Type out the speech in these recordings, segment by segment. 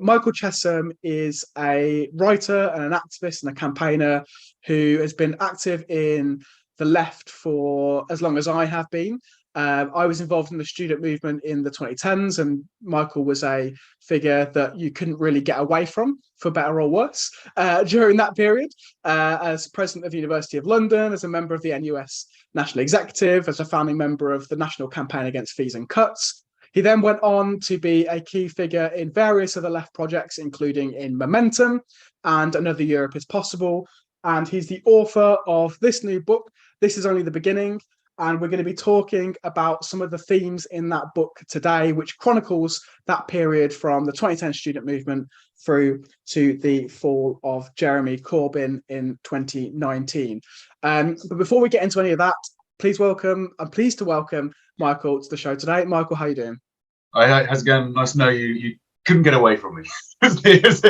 Michael Chessum is a writer and an activist and a campaigner who has been active in the left for as long as I have been. I was involved in the student movement in the 2010s, and Michael was a figure that you couldn't really get away from, for better or worse, during that period, as president of the University of London, as a member of the NUS National Executive, as a founding member of the National Campaign Against Fees and Cuts. He then went on to be a key figure in various other left projects, including in Momentum and Another Europe is Possible. And he's the author of this new book, This Is Only the Beginning. And we're going to be talking about some of the themes in that book today, which chronicles that period from the 2010 student movement through to the fall of Jeremy Corbyn in 2019. But before we get into any of that, I'm pleased to welcome Michael to the show today. Michael, how are you doing? How's it going? Nice to know you. You couldn't get away from me. It's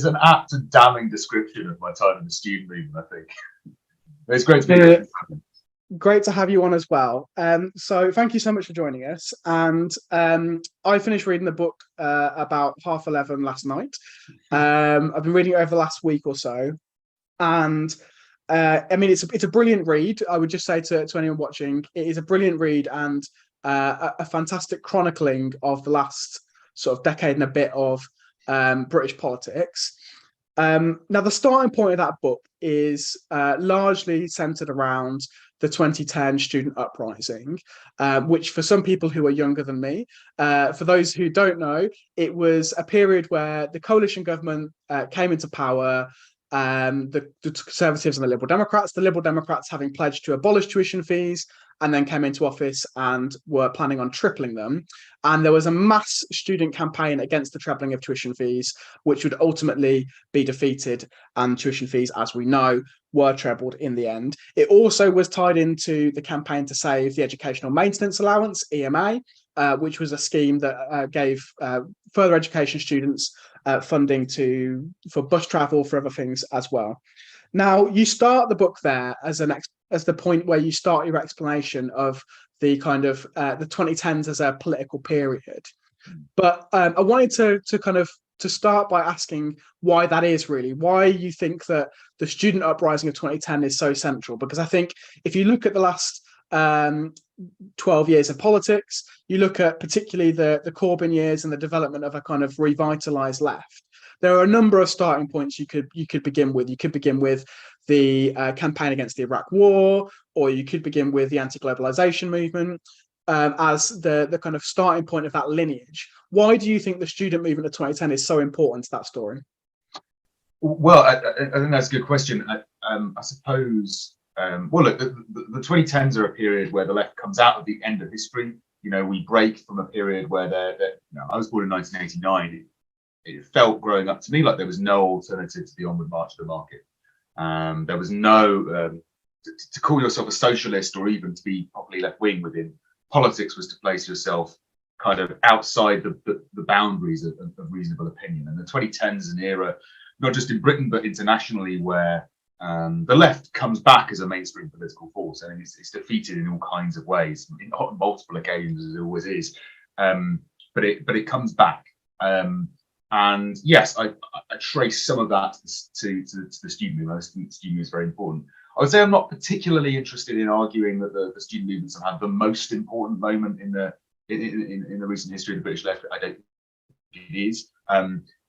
an apt and damning description of my time in the student movement, I think. It's great to be here. Great to have you on as well. So thank you so much for joining us. And I finished reading the book about 11:30 last night. I've been reading it over the last week or so. And I mean, it's a brilliant read. I would just say to anyone watching, it is a brilliant read and a fantastic chronicling of the last sort of decade and a bit of British politics. Now, the starting point of that book is largely centered around the 2010 student uprising, which for some people who are younger than me, for those who don't know, it was a period where the coalition government came into power. The Conservatives and the Liberal Democrats having pledged to abolish tuition fees, and then came into office and were planning on tripling them. And there was a mass student campaign against the trebling of tuition fees, which would ultimately be defeated. And tuition fees, as we know, were trebled in the end. It also was tied into the campaign to save the Educational Maintenance Allowance, EMA, which was a scheme that gave further education students funding for bus travel, for other things as well. Now, you start the book there as the point where you start your explanation of the kind of the 2010s as a political period. But I wanted to start by asking why that is really, why you think that the student uprising of 2010 is so central. Because I think if you look at the last 12 years of politics, you look at particularly the Corbyn years and the development of a kind of revitalised left, there are a number of starting points you could begin with. You could begin with the campaign against the Iraq War, or you could begin with the anti-globalization movement as the kind of starting point of that lineage. Why do you think the student movement of 2010 is so important to that story? Well, I think that's a good question. I suppose. Well, look, the 2010s are a period where the left comes out of the end of history. You know, we break from a period where I was born in 1989. It felt growing up to me like there was no alternative to the onward march to the market. There was no to call yourself a socialist or even to be properly left wing within politics was to place yourself kind of outside the boundaries of reasonable opinion. And the 2010s is an era, not just in Britain but internationally, where the left comes back as a mainstream political force. I mean, it's defeated in all kinds of ways, on multiple occasions, as it always is. But it comes back. And yes, I trace some of that to the student movement. I think the student movement is very important. I would say I'm not particularly interested in arguing that the student movements have had the most important moment in the recent history of the British left. I don't think it is.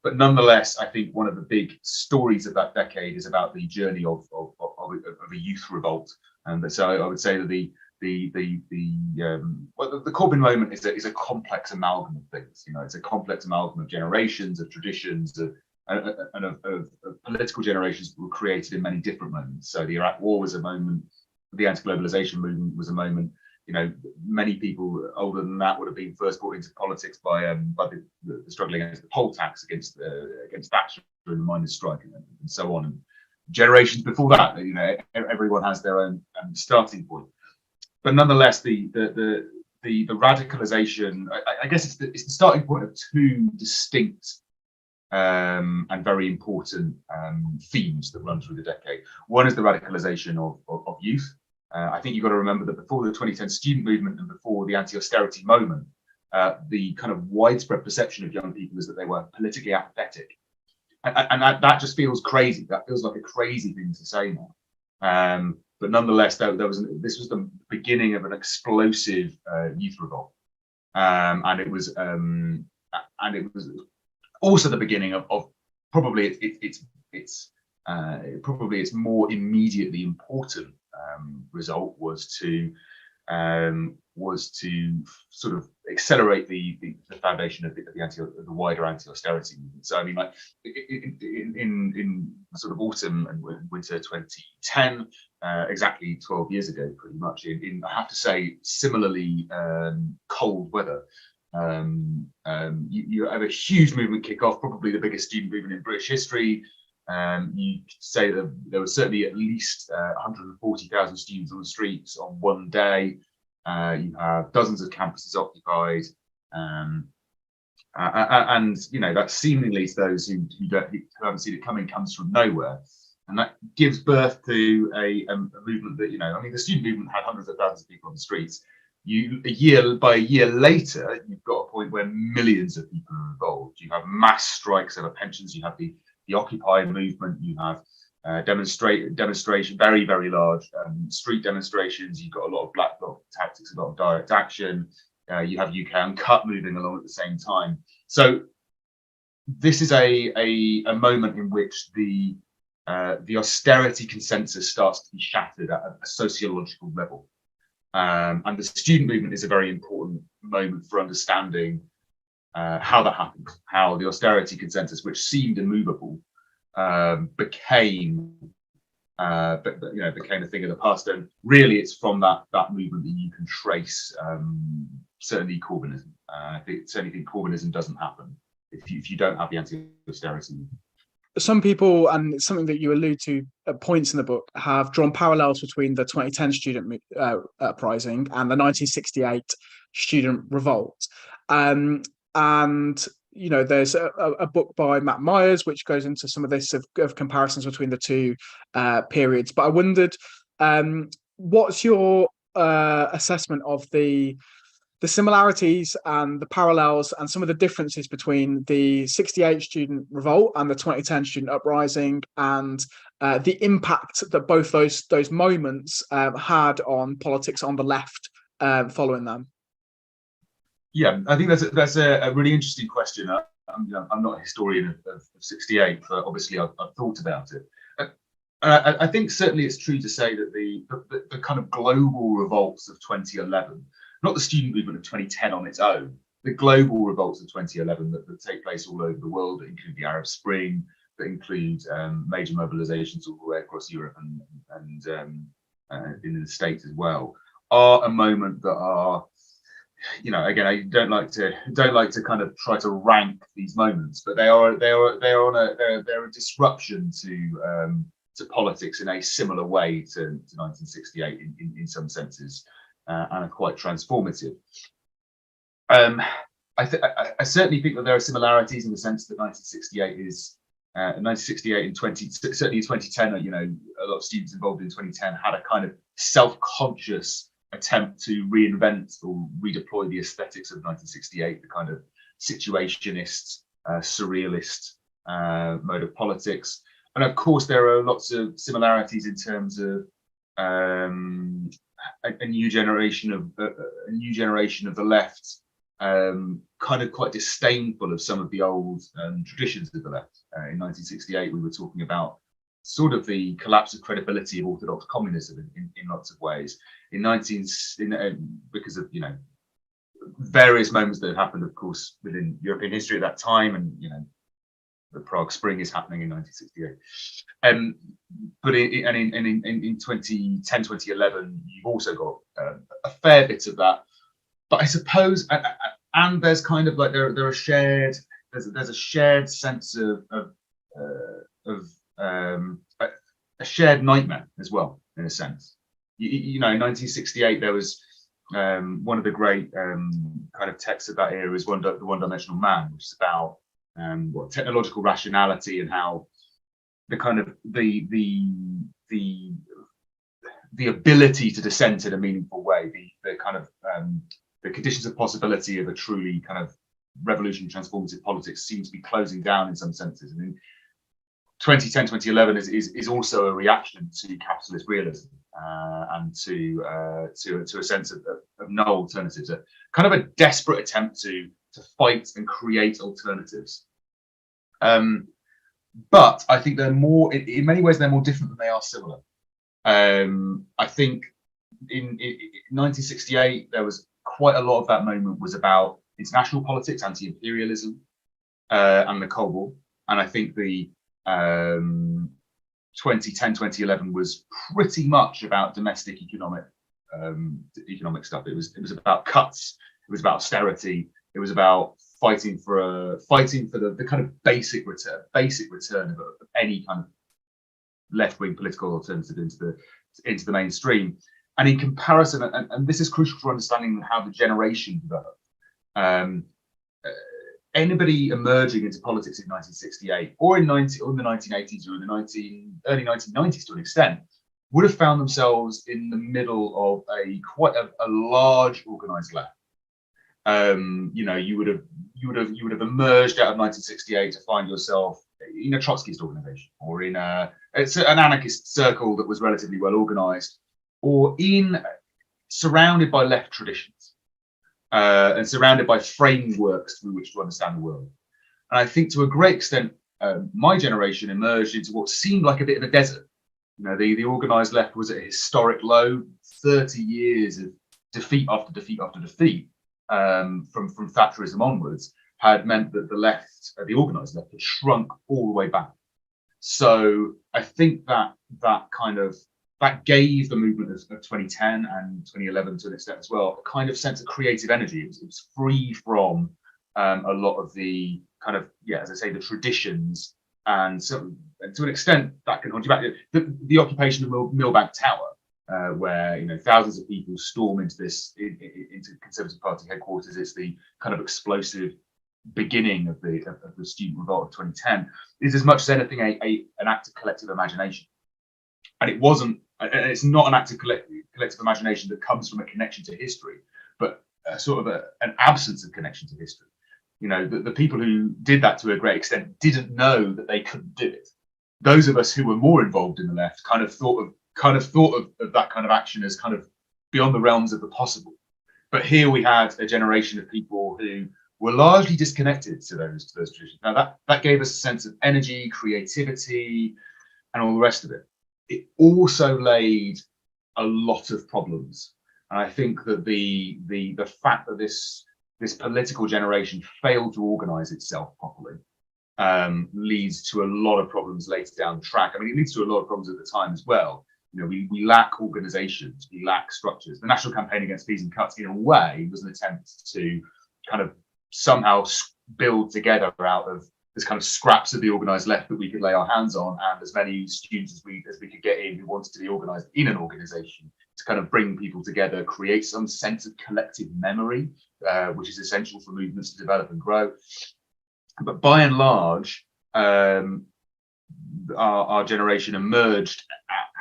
But nonetheless, I think one of the big stories of that decade is about the journey of a youth revolt. And so I would say that the Corbyn moment is a complex amalgam of things. You know, it's a complex amalgam of generations, of traditions, and of political generations that were created in many different moments. So the Iraq War was a moment. The anti-globalization movement was a moment. You know, many people older than that would have been first brought into politics by the struggling against the poll tax, against Thatcher and the miners' strike, and so on. And generations before that, you know, everyone has their own starting point. But nonetheless, the radicalization, I guess it's the starting point of two distinct and very important themes that run through the decade. One is the radicalization of youth. I think you've got to remember that before the 2010 student movement and before the anti-austerity moment, the kind of widespread perception of young people is that they were politically apathetic. And that just feels crazy. That feels like a crazy thing to say now. But nonetheless, this was the beginning of an explosive youth revolt, and it was also the beginning of probably its more immediately important result was to sort of accelerate the foundation of the wider anti-austerity movement. So I mean, like in sort of autumn and winter 2010, exactly 12 years ago, pretty much. In I have to say, similarly cold weather. You have a huge movement kick off, probably the biggest student movement in British history. You could say that there was certainly at least 140,000 students on the streets on one day. You have dozens of campuses occupied, and that seemingly to those who haven't seen it coming comes from nowhere, and that gives birth to a movement that the student movement had hundreds of thousands of people on the streets. By a year later, you've got a point where millions of people are involved. You have mass strikes over pensions. You have the Occupy movement. You have demonstration, very, very large street demonstrations. You've got a lot of black bloc tactics, a lot of direct action. You have UK Uncut moving along at the same time. So this is a moment in which the austerity consensus starts to be shattered at a sociological level. And the student movement is a very important moment for understanding how that happened, how the austerity consensus, which seemed immovable, became a thing of the past. And really, it's from that movement that you can trace certainly Corbynism. I certainly think Corbynism doesn't happen if you don't have the anti-austerity movement. Some people, and it's something that you allude to at points in the book, have drawn parallels between the 2010 student uprising and the 1968 student revolt. And there's a book by Matt Myers which goes into some of this of comparisons between the two periods. But I wondered, what's your assessment of the similarities and the parallels and some of the differences between the 68 student revolt and the 2010 student uprising, and the impact that both those moments had on politics on the left following them? Yeah, I think that's a really interesting question. I'm not a historian of 68, but obviously I've thought about it. I think certainly it's true to say that the kind of global revolts of 2011, not the student movement of 2010 on its own, the global revolts of 2011 that take place all over the world, that include the Arab Spring, that include major mobilizations all the way across Europe and in the States as well, are a moment that are, again, I don't like to kind of try to rank these moments, but they're a disruption to politics in a similar way to 1968 in some senses, and are quite transformative. I certainly think that there are similarities in the sense that 1968 is 1968 and certainly in 2010. A lot of students involved in 2010 had a kind of self-conscious attempt to reinvent or redeploy the aesthetics of 1968, the kind of situationist, surrealist mode of politics. And of course, there are lots of similarities in terms of a new generation of the left, kind of quite disdainful of some of the old traditions of the left. In 1968, we were talking about sort of the collapse of credibility of orthodox communism in lots of ways. Because of various moments that had happened, of course, within European history at that time, and the Prague Spring is happening in 1968. But in 2010, 2011, you've also got a fair bit of that. But I suppose, and there's kind of like there's a shared sense of a shared nightmare as well, in a sense. In 1968, there was one of the great kind of texts of that era is the One-Dimensional Man, which is about technological rationality and how the kind of the ability to dissent in a meaningful way, the kind of conditions of possibility of a truly kind of revolutionary transformative politics seem to be closing down in some senses. I mean, 2010, 2011 is also a reaction to capitalist realism and to a sense of no alternatives, a kind of a desperate attempt to fight and create alternatives. But I think they're more, in many ways, they're more different than they are similar. I think in 1968, there was quite a lot of that moment was about international politics, anti-imperialism, and the Cold War. And I think the 2010, 2011 was pretty much about domestic economic stuff. It was about cuts. It was about austerity. It was about fighting for the kind of basic return of any kind of left-wing political alternative into the mainstream. And in comparison, and this is crucial for understanding how the generation developed. Anybody emerging into politics in 1968 or in the 1980s or in the early 1990s to an extent would have found themselves in the middle of quite a large organised left. You would have emerged out of 1968 to find yourself in a Trotskyist organisation, or in it's an anarchist circle that was relatively well organised, or surrounded by left traditions, and surrounded by frameworks through which to understand the world. And I think to a great extent, my generation emerged into what seemed like a bit of a desert. The organised left was at a historic low. 30 years of defeat after defeat after defeat, from Thatcherism onwards, had meant that the organised left, had shrunk all the way back. So I think that gave the movement of 2010 and 2011 to an extent as well a kind of sense of creative energy. It was free from a lot of the kind of, as I say, the traditions, and so to an extent that can hold you back. The occupation of Millbank Tower, where thousands of people storm into Conservative Party headquarters. It's the kind of explosive beginning of the student revolt of 2010. Is as much as anything an act of collective imagination, and it's not an act of collective imagination that comes from a connection to history, but sort of an absence of connection to history. The people who did that to a great extent didn't know that they couldn't do it. Those of us who were more involved in the left kind of thought of that kind of action as kind of beyond the realms of the possible. But here we had a generation of people who were largely disconnected to those traditions. Now that gave us a sense of energy, creativity, and all the rest of it. It also laid a lot of problems, and I think that the fact that this political generation failed to organise itself properly leads to a lot of problems later down the track. I mean, it leads to a lot of problems at the time as well. We lack organisations, we lack structures. The National Campaign Against Fees and Cuts, in a way, was an attempt to kind of somehow build together out of this kind of scraps of the organised left that we could lay our hands on, and as many students as we could get in who wanted to be organised in an organisation, to kind of bring people together, create some sense of collective memory, which is essential for movements to develop and grow. But by and large, our generation emerged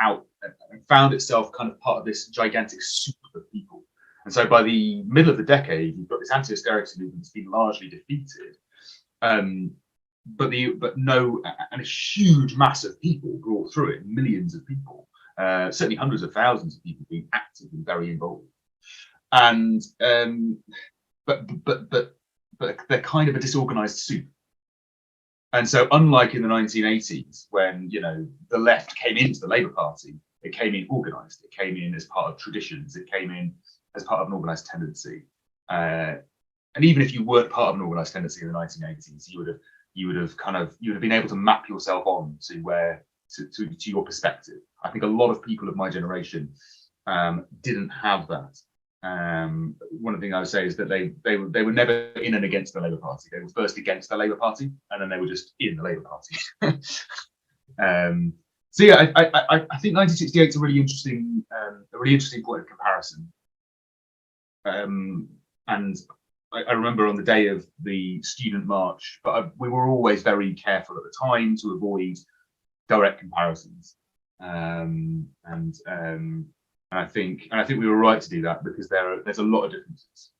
out and found itself kind of part of this gigantic soup of people. And so by the middle of the decade, you've got this anti-austerity movement that's been largely defeated. But a huge mass of people brought through it, millions of people, certainly hundreds of thousands of people being active and very involved. And but they're kind of a disorganized soup. And so, unlike in the 1980s, when the left came into the Labour Party, it came in organised. It came in as part of traditions. It came in as part of an organised tendency. And even if you weren't part of an organised tendency in the 1980s, you would have been able to map yourself on to your perspective. I think a lot of people of my generation didn't have that. One of the things I would say is that they were never in and against the Labour Party. They were first against the Labour Party, and then they were just in the Labour Party. So yeah, I think 1968 is a really interesting point of comparison. And I remember on the day of the student march, but we were always very careful at the time to avoid direct comparisons. And I think we were right to do that, because there's a lot of differences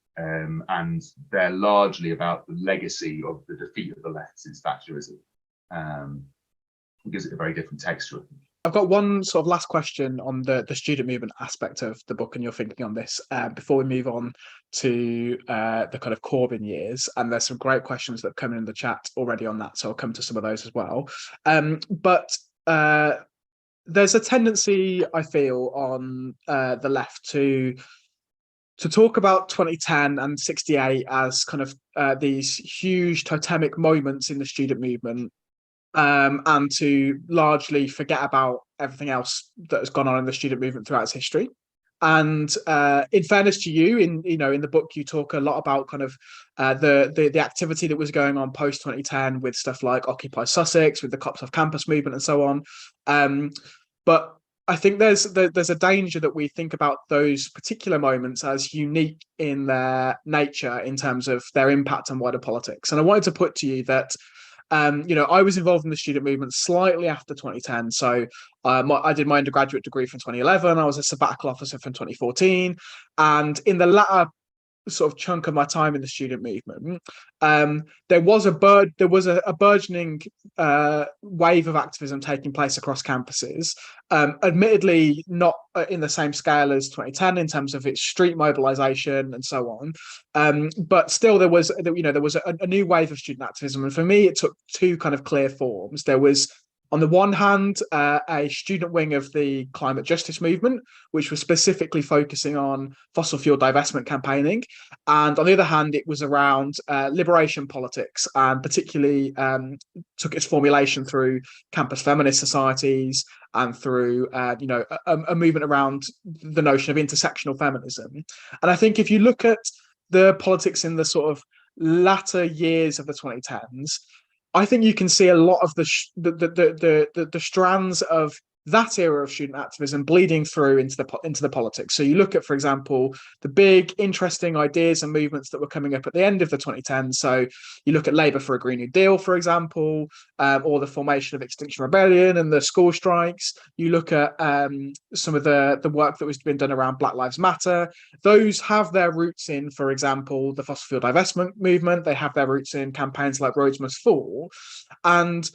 and they're largely about the legacy of the defeat of the left since Thatcherism. It gives it a very different texture. I've got one sort of last question on the student movement aspect of the book and your thinking on this before we move on to the kind of Corbyn years. And there's some great questions that have come in the chat already on that, so I'll come to some of those as well. But there's a tendency, I feel, on the left to talk about 2010 and 68 as kind of these huge totemic moments in the student movement, and to largely forget about everything else that has gone on in the student movement throughout its history. And in fairness to you, in the book, you talk a lot about kind of the activity that was going on post 2010 with stuff like Occupy Sussex, with the Cops Off Campus movement, and so on. But I think there's a danger that we think about those particular moments as unique in their nature in terms of their impact on wider politics. And I wanted to put to you that I was involved in the student movement slightly after 2010. So I did my undergraduate degree from 2011. I was a sabbatical officer from 2014. And in the latter sort of chunk of my time in the student movement, there was a burgeoning wave of activism taking place across campuses. Admittedly, not in the same scale as 2010 in terms of its street mobilization and so on, but still there was a new wave of student activism, and for me, it took two kind of clear forms. There was, on the one hand, a student wing of the climate justice movement, which was specifically focusing on fossil fuel divestment campaigning. And on the other hand, it was around liberation politics, and particularly took its formulation through campus feminist societies and through a movement around the notion of intersectional feminism. And I think if you look at the politics in the sort of latter years of the 2010s, I think you can see a lot of the strands of that era of student activism bleeding through into the politics. So you look at, for example, the big, interesting ideas and movements that were coming up at the end of the 2010s. So you look at Labour for a Green New Deal, for example, or the formation of Extinction Rebellion and the school strikes. You look at some of the work that was being done around Black Lives Matter. Those have their roots in, for example, the fossil fuel divestment movement. They have their roots in campaigns like Roads Must Fall. And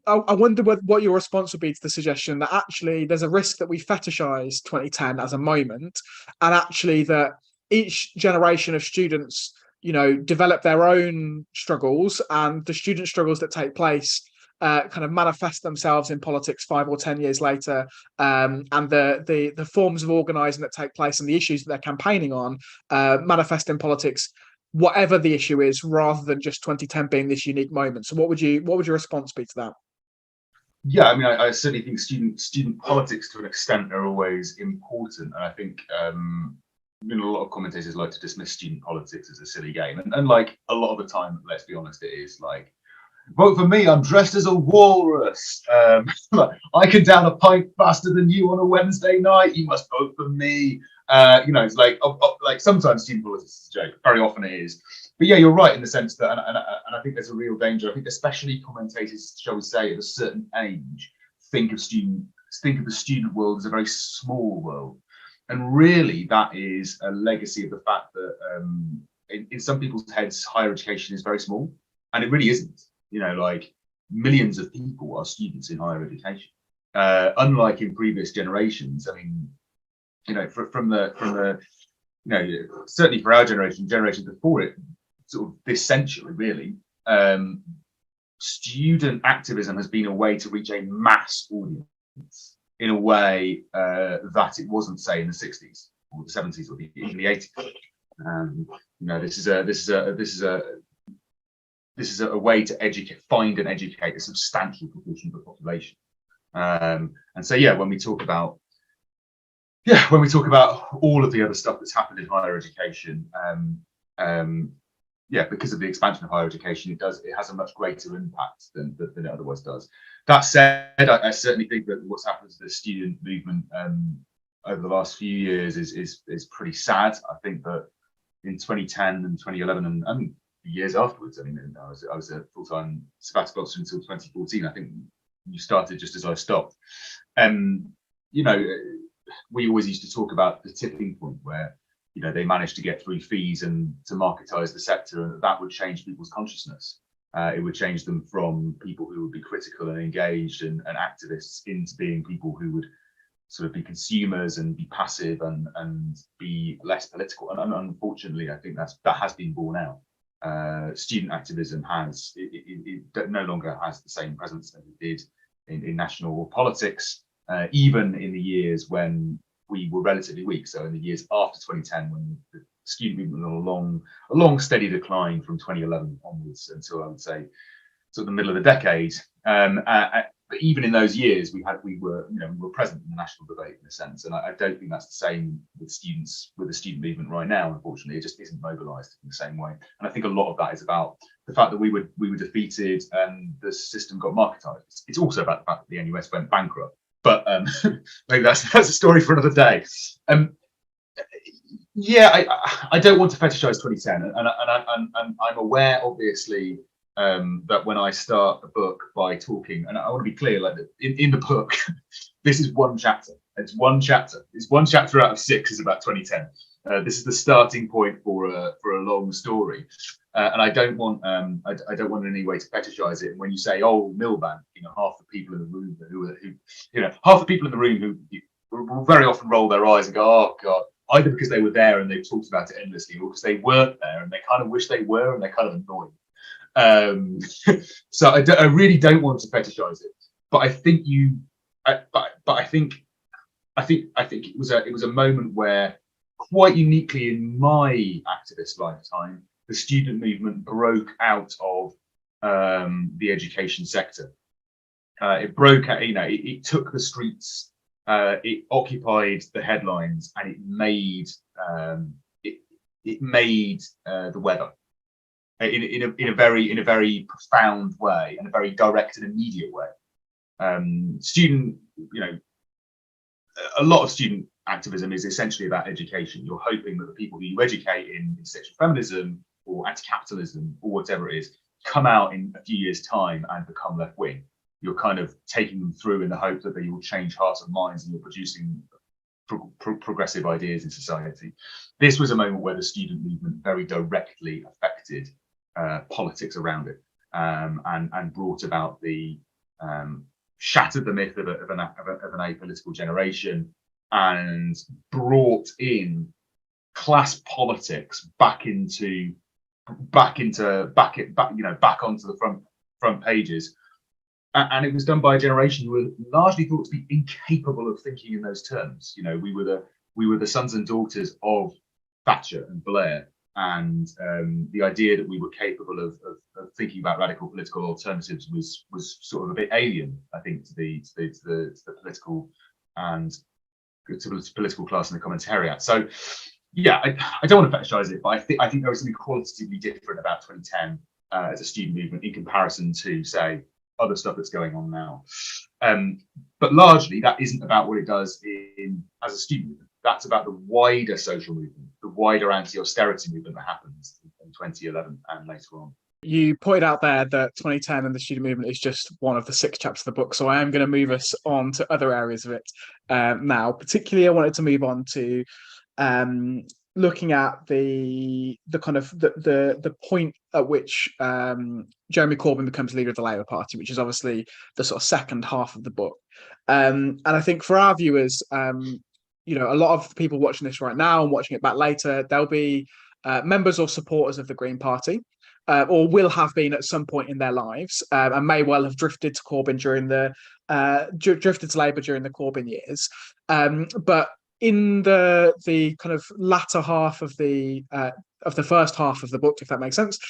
I wonder what your response would be to the suggestion that actually there's a risk that we fetishize 2010 as a moment, and actually that each generation of students, develop their own struggles, and the student struggles that take place kind of manifest themselves in politics 5 or 10 years later, and the forms of organising that take place and the issues that they're campaigning on manifest in politics, whatever the issue is, rather than just 2010 being this unique moment. So what would your response be to that? Yeah, I mean, I certainly think student politics to an extent are always important, and I think a lot of commentators like to dismiss student politics as a silly game, and like a lot of the time, let's be honest, it is like, vote for me, I'm dressed as a walrus. I can down a pint faster than you on a Wednesday night. You must vote for me. It's like sometimes student politics is a joke. Very often it is. But yeah, you're right in the sense that, and I think there's a real danger. I think especially commentators, shall we say, at a certain age, think of the student world as a very small world, and really that is a legacy of the fact that in some people's heads, higher education is very small, and it really isn't. Like millions of people are students in higher education, unlike in previous generations. I mean, from the certainly for our generations before it, sort of this century, really, student activism has been a way to reach a mass audience in a way that it wasn't, say, in the 60s or the 70s or even the 80s. This is a way to find and educate a substantial proportion of the population. And so, yeah, when we talk about all of the other stuff that's happened in higher education, because of the expansion of higher education, it has a much greater impact than it otherwise does. That said, I certainly think that what's happened to the student movement over the last few years is pretty sad. I think that in 2010 and 2011 and years afterwards, I mean, I was a full-time sabbatical officer until 2014. I think you started just as I stopped. We always used to talk about the tipping point where they managed to get through fees and to marketise the sector, and that would change people's consciousness. It would change them from people who would be critical and engaged and activists into being people who would sort of be consumers and be passive and be less political. And unfortunately, I think that has been borne out. Student activism it no longer has the same presence that it did in national politics, even in the years when we were relatively weak. So in the years after 2010, when the student movement was on a long steady decline from 2011 onwards until, I would say, sort of the middle of the decade. But even in those years, we were present in the national debate in a sense, and I don't think that's the same with the student movement right now. Unfortunately, it just isn't mobilised in the same way. And I think a lot of that is about the fact that we were defeated and the system got marketised. It's also about the fact that the NUS went bankrupt. But maybe that's a story for another day. I don't want to fetishize 2010, and I'm aware, obviously, that when I start a book by talking, and I want to be clear, like in the book, this is one chapter. It's one chapter. It's one chapter out of 6 is about 2010. This is the starting point for a long story, and I don't want I don't want in any way to fetishize it. And when you say, "Oh, Milbank," half the people in the room who will very often roll their eyes and go, "Oh God," either because they were there and they've talked about it endlessly, or because they weren't there and they kind of wish they were and they're kind of annoyed. So I really don't want to fetishize it, but I think it was a moment where, quite uniquely in my activist lifetime, the student movement broke out of the education sector. It broke out, it took the streets, it occupied the headlines, and it made the weather in a very profound way, and a very direct and immediate way. A lot of student activism is essentially about education. You're hoping that the people who you educate in sexual feminism or anti-capitalism or whatever it is come out in a few years' time and become left-wing. You're kind of taking them through in the hope that they will change hearts and minds, and you're producing progressive ideas in society. This was a moment where the student movement very directly affected politics around it, and brought about the shattered the myth of an apolitical generation, and brought in class politics back onto the front pages. And it was done by a generation who were largely thought to be incapable of thinking in those terms. We were the sons and daughters of Thatcher and Blair, and the idea that we were capable of thinking about radical political alternatives was sort of a bit alien, I think, to the political and to the political class and the commentariat. So, yeah, I don't want to fetishize it, but I think there was something qualitatively different about 2010 as a student movement in comparison to, say, other stuff that's going on now. But largely, that isn't about what it does as a student movement. That's about the wider social movement, the wider anti-austerity movement that happens in 2011 and later on. You pointed out there that 2010 and the student movement is just one of the 6 chapters of the book, so I am going to move us on to other areas of it now. Particularly, I wanted to move on to looking at the kind of the point at which Jeremy Corbyn becomes leader of the Labour Party, which is obviously the sort of second half of the book. And I think for our viewers, a lot of people watching this right now and watching it back later, they'll be members or supporters of the Green Party, or will have been at some point in their lives, and may well have drifted to Corbyn drifted to Labour during the Corbyn years. But in the kind of latter half of the first half of the book, if that makes sense,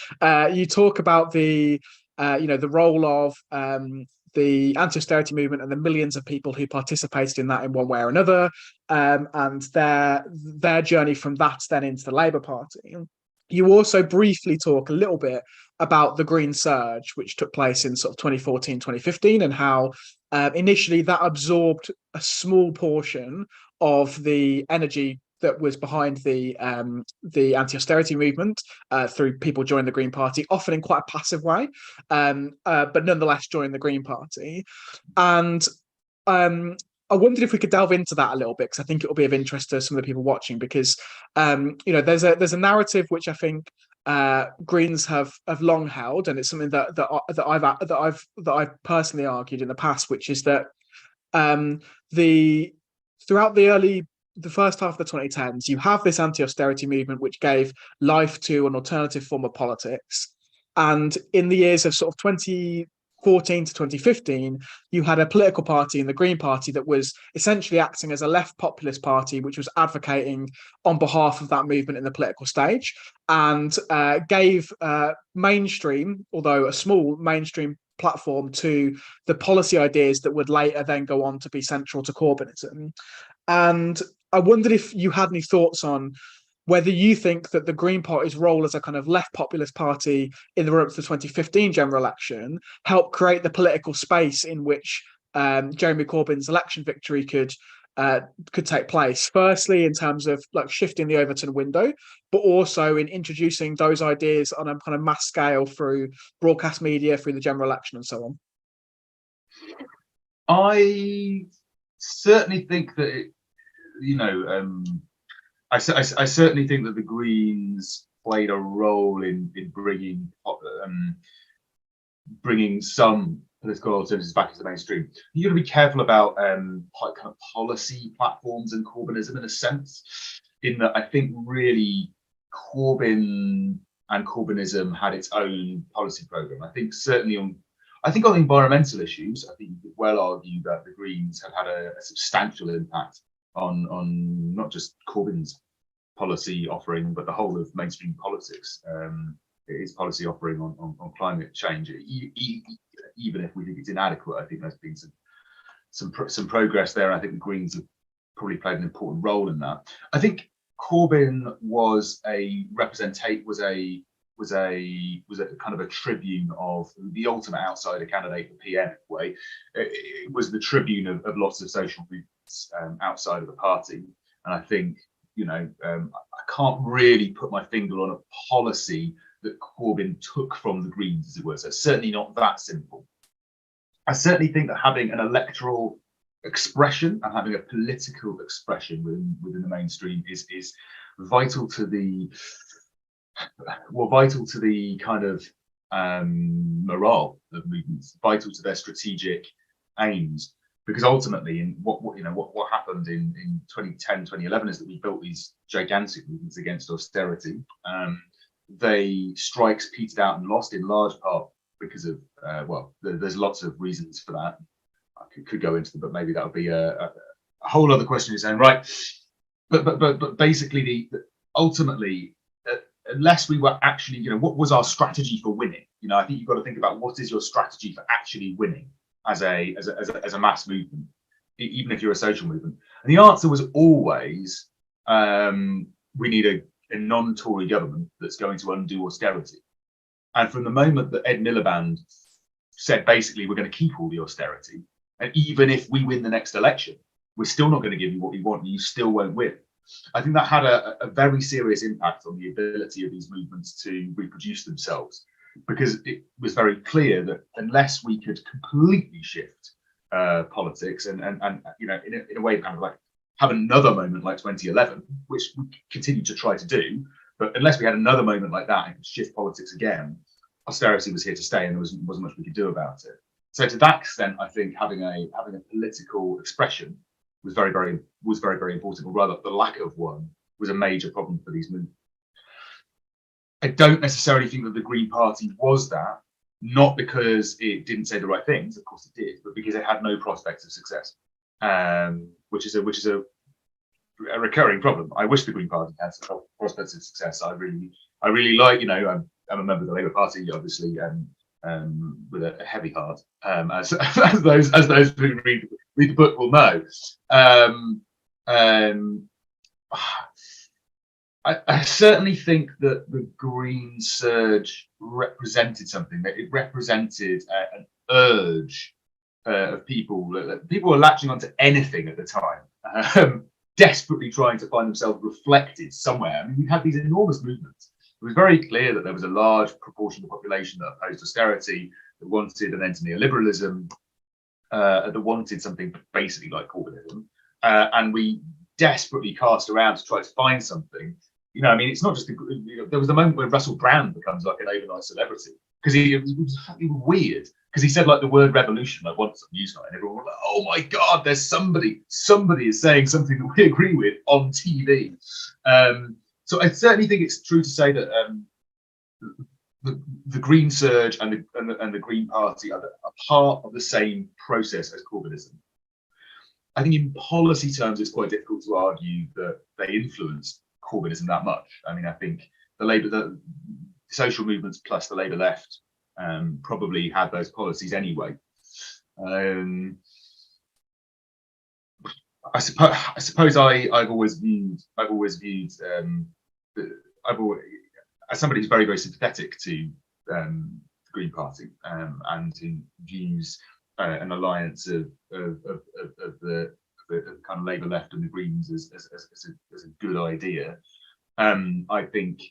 you talk about the role of the anti-austerity movement and the millions of people who participated in that in one way or another, and their journey from that then into the Labour Party. You also briefly talk a little bit about the Green Surge, which took place in sort of 2014, 2015, and how initially that absorbed a small portion of the energy that was behind the anti-austerity movement through people joining the Green Party, often in quite a passive way, but nonetheless joining the Green Party. And I wondered if we could delve into that a little bit, because I think it will be of interest to some of the people watching. Because there's a narrative which I think Greens have long held, and it's something that I've personally argued in the past, which is that the throughout the first half of the 2010s, you have this anti-austerity movement which gave life to an alternative form of politics. And in the years of sort of 2014 to 2015, you had a political party in the Green Party that was essentially acting as a left populist party, which was advocating on behalf of that movement in the political stage, and gave mainstream, although a small mainstream platform, to the policy ideas that would later then go on to be central to Corbynism. And I wondered if you had any thoughts on whether you think that the Green Party's role as a kind of left populist party in the run up to the 2015 general election helped create the political space in which Jeremy Corbyn's election victory could take place. Firstly, in terms of like shifting the Overton window, but also in introducing those ideas on a kind of mass scale through broadcast media, through the general election, and so on. I certainly think that I certainly think that the Greens played a role in bringing some political alternatives back into the mainstream. You've got to be careful about kind of policy platforms and Corbynism in a sense, in that I think really Corbyn and Corbynism had its own policy program. I think certainly on environmental issues, I think you could well argue that the Greens have had a substantial impact on not just Corbyn's policy offering, but the whole of mainstream politics. His policy offering on climate change, even if we think it's inadequate, I think there's been some progress there. I think the Greens have probably played an important role in that. I think Corbyn was a kind of a tribune of the ultimate outsider candidate for PM in a way. It was the tribune of lots of social movements outside of the party. And I think, I can't really put my finger on a policy that Corbyn took from the Greens, as it were. So it's certainly not that simple. I certainly think that having an electoral expression and having a political expression within the mainstream is vital to the kind of morale of movements, vital to their strategic aims. Because ultimately, in what happened in 2010, 2011 is that we built these gigantic movements against austerity. Strikes petered out and lost in large part because of there's lots of reasons for that. I could go into them, but maybe that would be a whole other question in its own right. But basically, ultimately, unless we were actually, what was our strategy for winning? I think you've got to think about what is your strategy for actually winning as a mass movement, even if you're a social movement. And the answer was always, we need a non-Tory government that's going to undo austerity. And from the moment that Ed Miliband said, basically, we're going to keep all the austerity, and even if we win the next election, we're still not going to give you what we want, and you still won't win. I think that had a very serious impact on the ability of these movements to reproduce themselves, because it was very clear that unless we could completely shift politics and in a way kind of like have another moment like 2011, which we continue to try to do, but unless we had another moment like that and could shift politics again, austerity was here to stay, and there wasn't much we could do about it. So to that extent, I think having a political expression was very, very important, or rather the lack of one was a major problem for these movements. I don't necessarily think that the Green Party was that, not because it didn't say the right things, of course it did, but because it had no prospects of success, which is a recurring problem. I wish the Green Party had some prospects of success. I really like, I'm a member of the Labour Party, obviously, with a heavy heart, as those who read the book will know. I certainly think that the Green Surge represented something. That it represented an urge of people. People were latching onto anything at the time, desperately trying to find themselves reflected somewhere. I mean, we had these enormous movements. It was very clear that there was a large proportion of the population that opposed austerity, that wanted an end to neoliberalism, that wanted something basically like Corbynism, and we desperately cast around to try to find something. I mean, it's not just there was a moment where Russell Brand becomes like an overnight celebrity because it was weird because he said like the word revolution like once on Newsnight, and everyone was like, "Oh my God, there's somebody is saying something that we agree with on TV." So I certainly think it's true to say that the Green Surge and the Green Party are part of the same process as Corbynism. I think in policy terms, it's quite difficult to argue that they influenced Corbynism that much. I mean, I think the social movements plus the Labour left probably had those policies anyway. I suppose I've always viewed as somebody who's very, very sympathetic to the Green Party and who views an alliance of the kind of Labour left and the Greens as a good idea. I think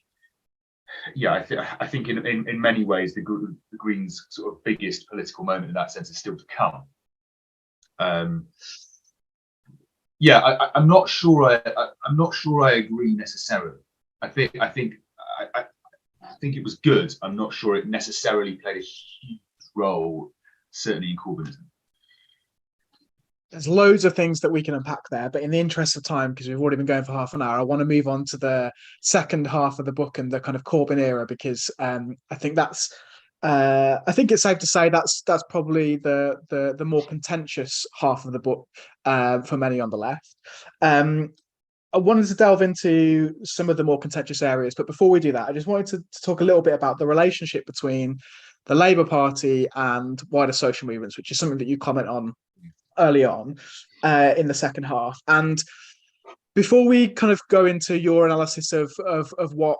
in many ways the Greens' sort of biggest political moment in that sense is still to come. I'm not sure I agree necessarily. I think it was good. I'm not sure it necessarily played a huge role, certainly in Corbynism. There's loads of things that we can unpack there, but in the interest of time, because we've already been going for half an hour, I want to move on to the second half of the book and the kind of Corbyn era, because I think it's safe to say that's probably the more contentious half of the book for many on the left. I wanted to delve into some of the more contentious areas, but before we do that, I just wanted to talk a little bit about the relationship between the Labour Party and wider social movements, which is something that you comment on early on in the second half. And before we kind of go into your analysis of what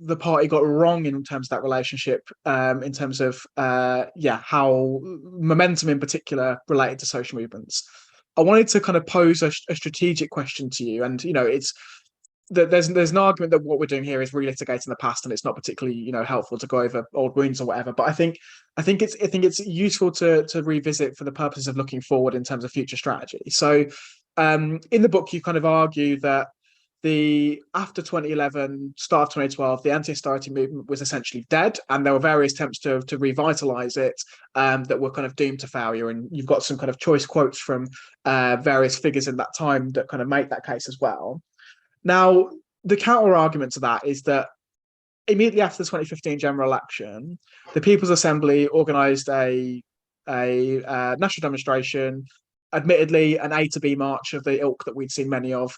the party got wrong in terms of that relationship, in terms of how momentum in particular related to social movements, I wanted to kind of pose a strategic question to you. And it's that there's an argument that what we're doing here is relitigating the past, and it's not particularly helpful to go over old wounds or whatever. But I think it's useful to revisit for the purposes of looking forward in terms of future strategy. So in the book, you kind of argue that after 2011, start of 2012, the anti-austerity movement was essentially dead, and there were various attempts to revitalize it that were kind of doomed to failure. And you've got some kind of choice quotes from various figures in that time that kind of make that case as well. Now, the counter argument to that is that immediately after the 2015 general election, the People's Assembly organised a national demonstration, admittedly an A to B march of the ilk that we'd seen many of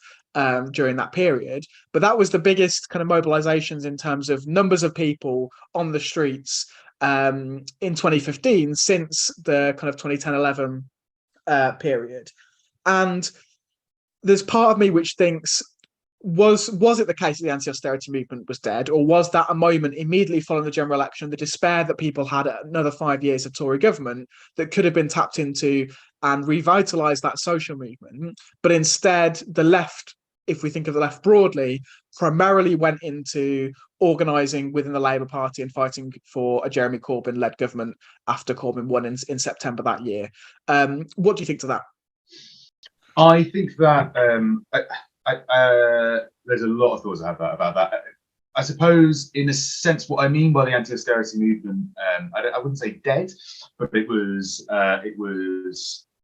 during that period. But that was the biggest kind of mobilisations in terms of numbers of people on the streets in 2015 since the kind of 2010-11 period. And there's part of me which thinks, was it the case that the anti-austerity movement was dead, or was that a moment immediately following the general election, the despair that people had at another 5 years of Tory government that could have been tapped into and revitalised that social movement? But instead, the left, if we think of the left broadly, primarily went into organising within the Labour Party and fighting for a Jeremy Corbyn-led government after Corbyn won in September that year. What do you think to that? I think that there's a lot of thoughts I have about that. I suppose, in a sense, what I mean by the anti-austerity movement, I wouldn't say dead, but it was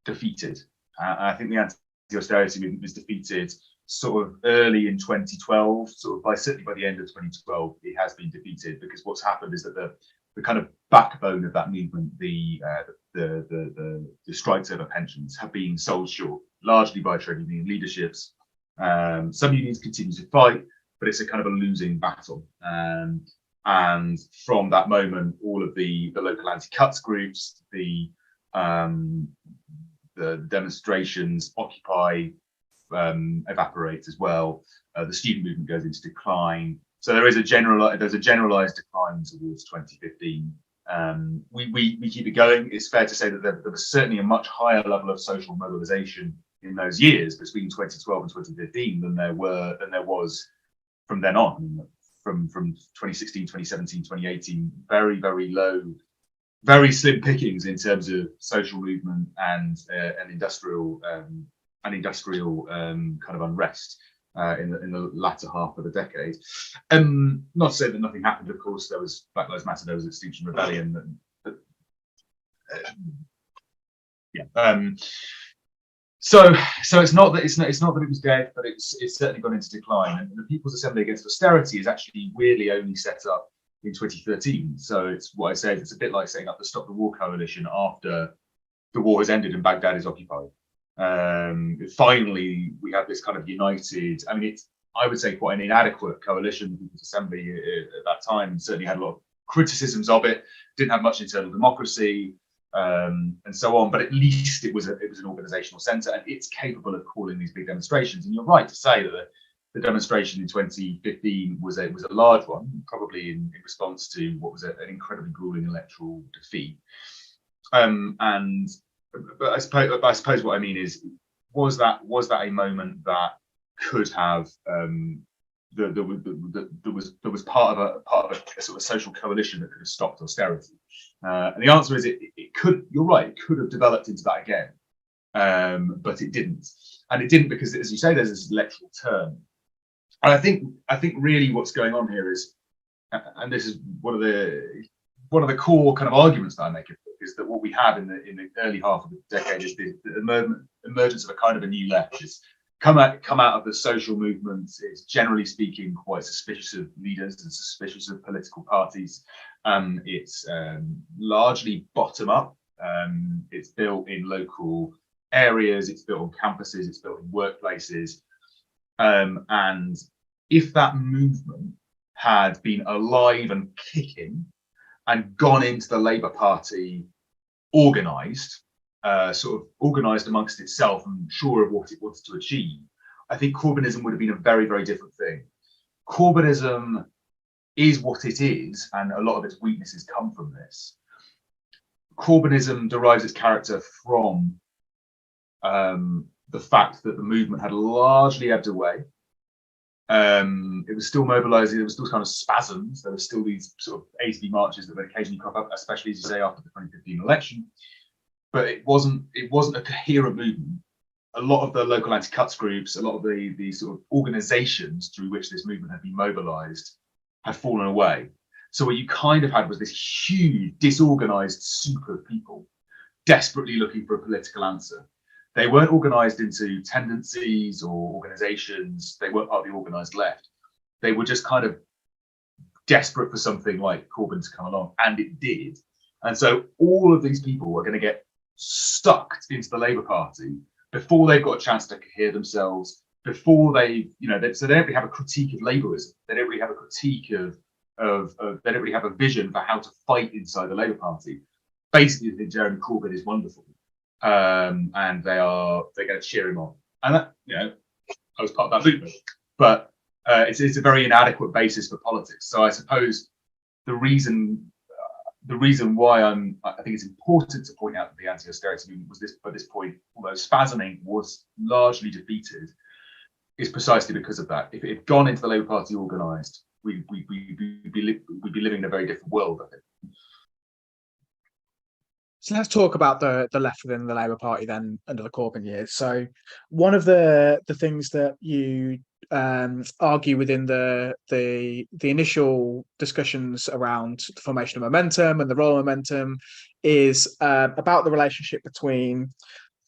defeated. I think the anti-austerity movement was defeated sort of early in 2012, certainly by the end of 2012, it has been defeated, because what's happened is that the kind of backbone of that movement, the strikes over pensions, have been sold short, largely by trade union leaderships. Some unions continue to fight, but it's a kind of a losing battle. And from that moment, all of the local anti-cuts groups, the demonstrations, Occupy evaporates as well. The student movement goes into decline. So there's a generalized decline towards 2015. We keep it going. It's fair to say that there was certainly a much higher level of social mobilization in those years between 2012 and 2015 than there was from then on. From 2016, 2017, 2018, very, very low very slim pickings in terms of social movement and industrial kind of unrest in the latter half of the decade. Not to say that nothing happened. Of course, there was Black Lives Matter, there was Extinction Rebellion, So it's not that it was dead, but it's certainly gone into decline. And the People's Assembly Against Austerity is actually weirdly only set up in 2013. So it's what I said. It's a bit like setting up the Stop the War Coalition after the war has ended and Baghdad is occupied. Finally, we have this kind of united. I mean, it's, I would say, quite an inadequate coalition. The People's Assembly at that time certainly had a lot of criticisms of it. Didn't have much internal democracy. And so on, but at least it was an organizational center, and it's capable of calling these big demonstrations. And you're right to say that the demonstration in 2015 was a large one, probably in response to what was an incredibly grueling electoral defeat. But I suppose what I mean is, was that a moment that could have there was part of a sort of social coalition that could have stopped austerity? And the answer is it could. You're right. It could have developed into that again, but it didn't. And it didn't because, as you say, there's this electoral turn. And I think really what's going on here is, and this is one of the core kind of arguments that I make, is that what we have in the early half of the decade is the emergence of a kind of a new left. It's come out of the social movement. It's generally speaking quite suspicious of leaders and suspicious of political parties. It's largely bottom up. It's built in local areas. It's built on campuses. It's built in workplaces. And if that movement had been alive and kicking and gone into the Labour Party organised, sort of organised amongst itself and sure of what it wanted to achieve, I think Corbynism would have been a very, very different thing. Corbynism is what it is, and a lot of its weaknesses come from this. Corbynism derives its character from the fact that the movement had largely ebbed away. It was still mobilising. There was still kind of spasms. There were still these sort of ASB marches that would occasionally crop up, especially, as you say, after the 2015 election. But it wasn't a coherent movement. A lot of the local anti-cuts groups, a lot of the sort of organisations through which this movement had been mobilised, had fallen away. So what you kind of had was this huge disorganised soup of people desperately looking for a political answer. They weren't organised into tendencies or organisations. They weren't part of the organised left. They were just kind of desperate for something like Corbyn to come along, and it did. And so all of these people were going to get sucked into the Labour Party before they've got a chance to cohere themselves, before they so they don't really have a critique of Labourism. They don't really have a critique of they don't really have a vision for how to fight inside the Labour Party. Basically, they think Jeremy Corbyn is wonderful, and they're going to cheer him on. And that, I was part of that movement, but it's a very inadequate basis for politics. So I suppose the reason why I think it's important to point out that the anti-austerity movement was by this point, although spasming, was largely defeated, is precisely because of that. If it had gone into the Labour Party organised, we'd be living in a very different world, I think. So let's talk about the left within the Labour Party then under the Corbyn years. So one of the things that you argue within the initial discussions around the formation of momentum and the role of momentum is about the relationship between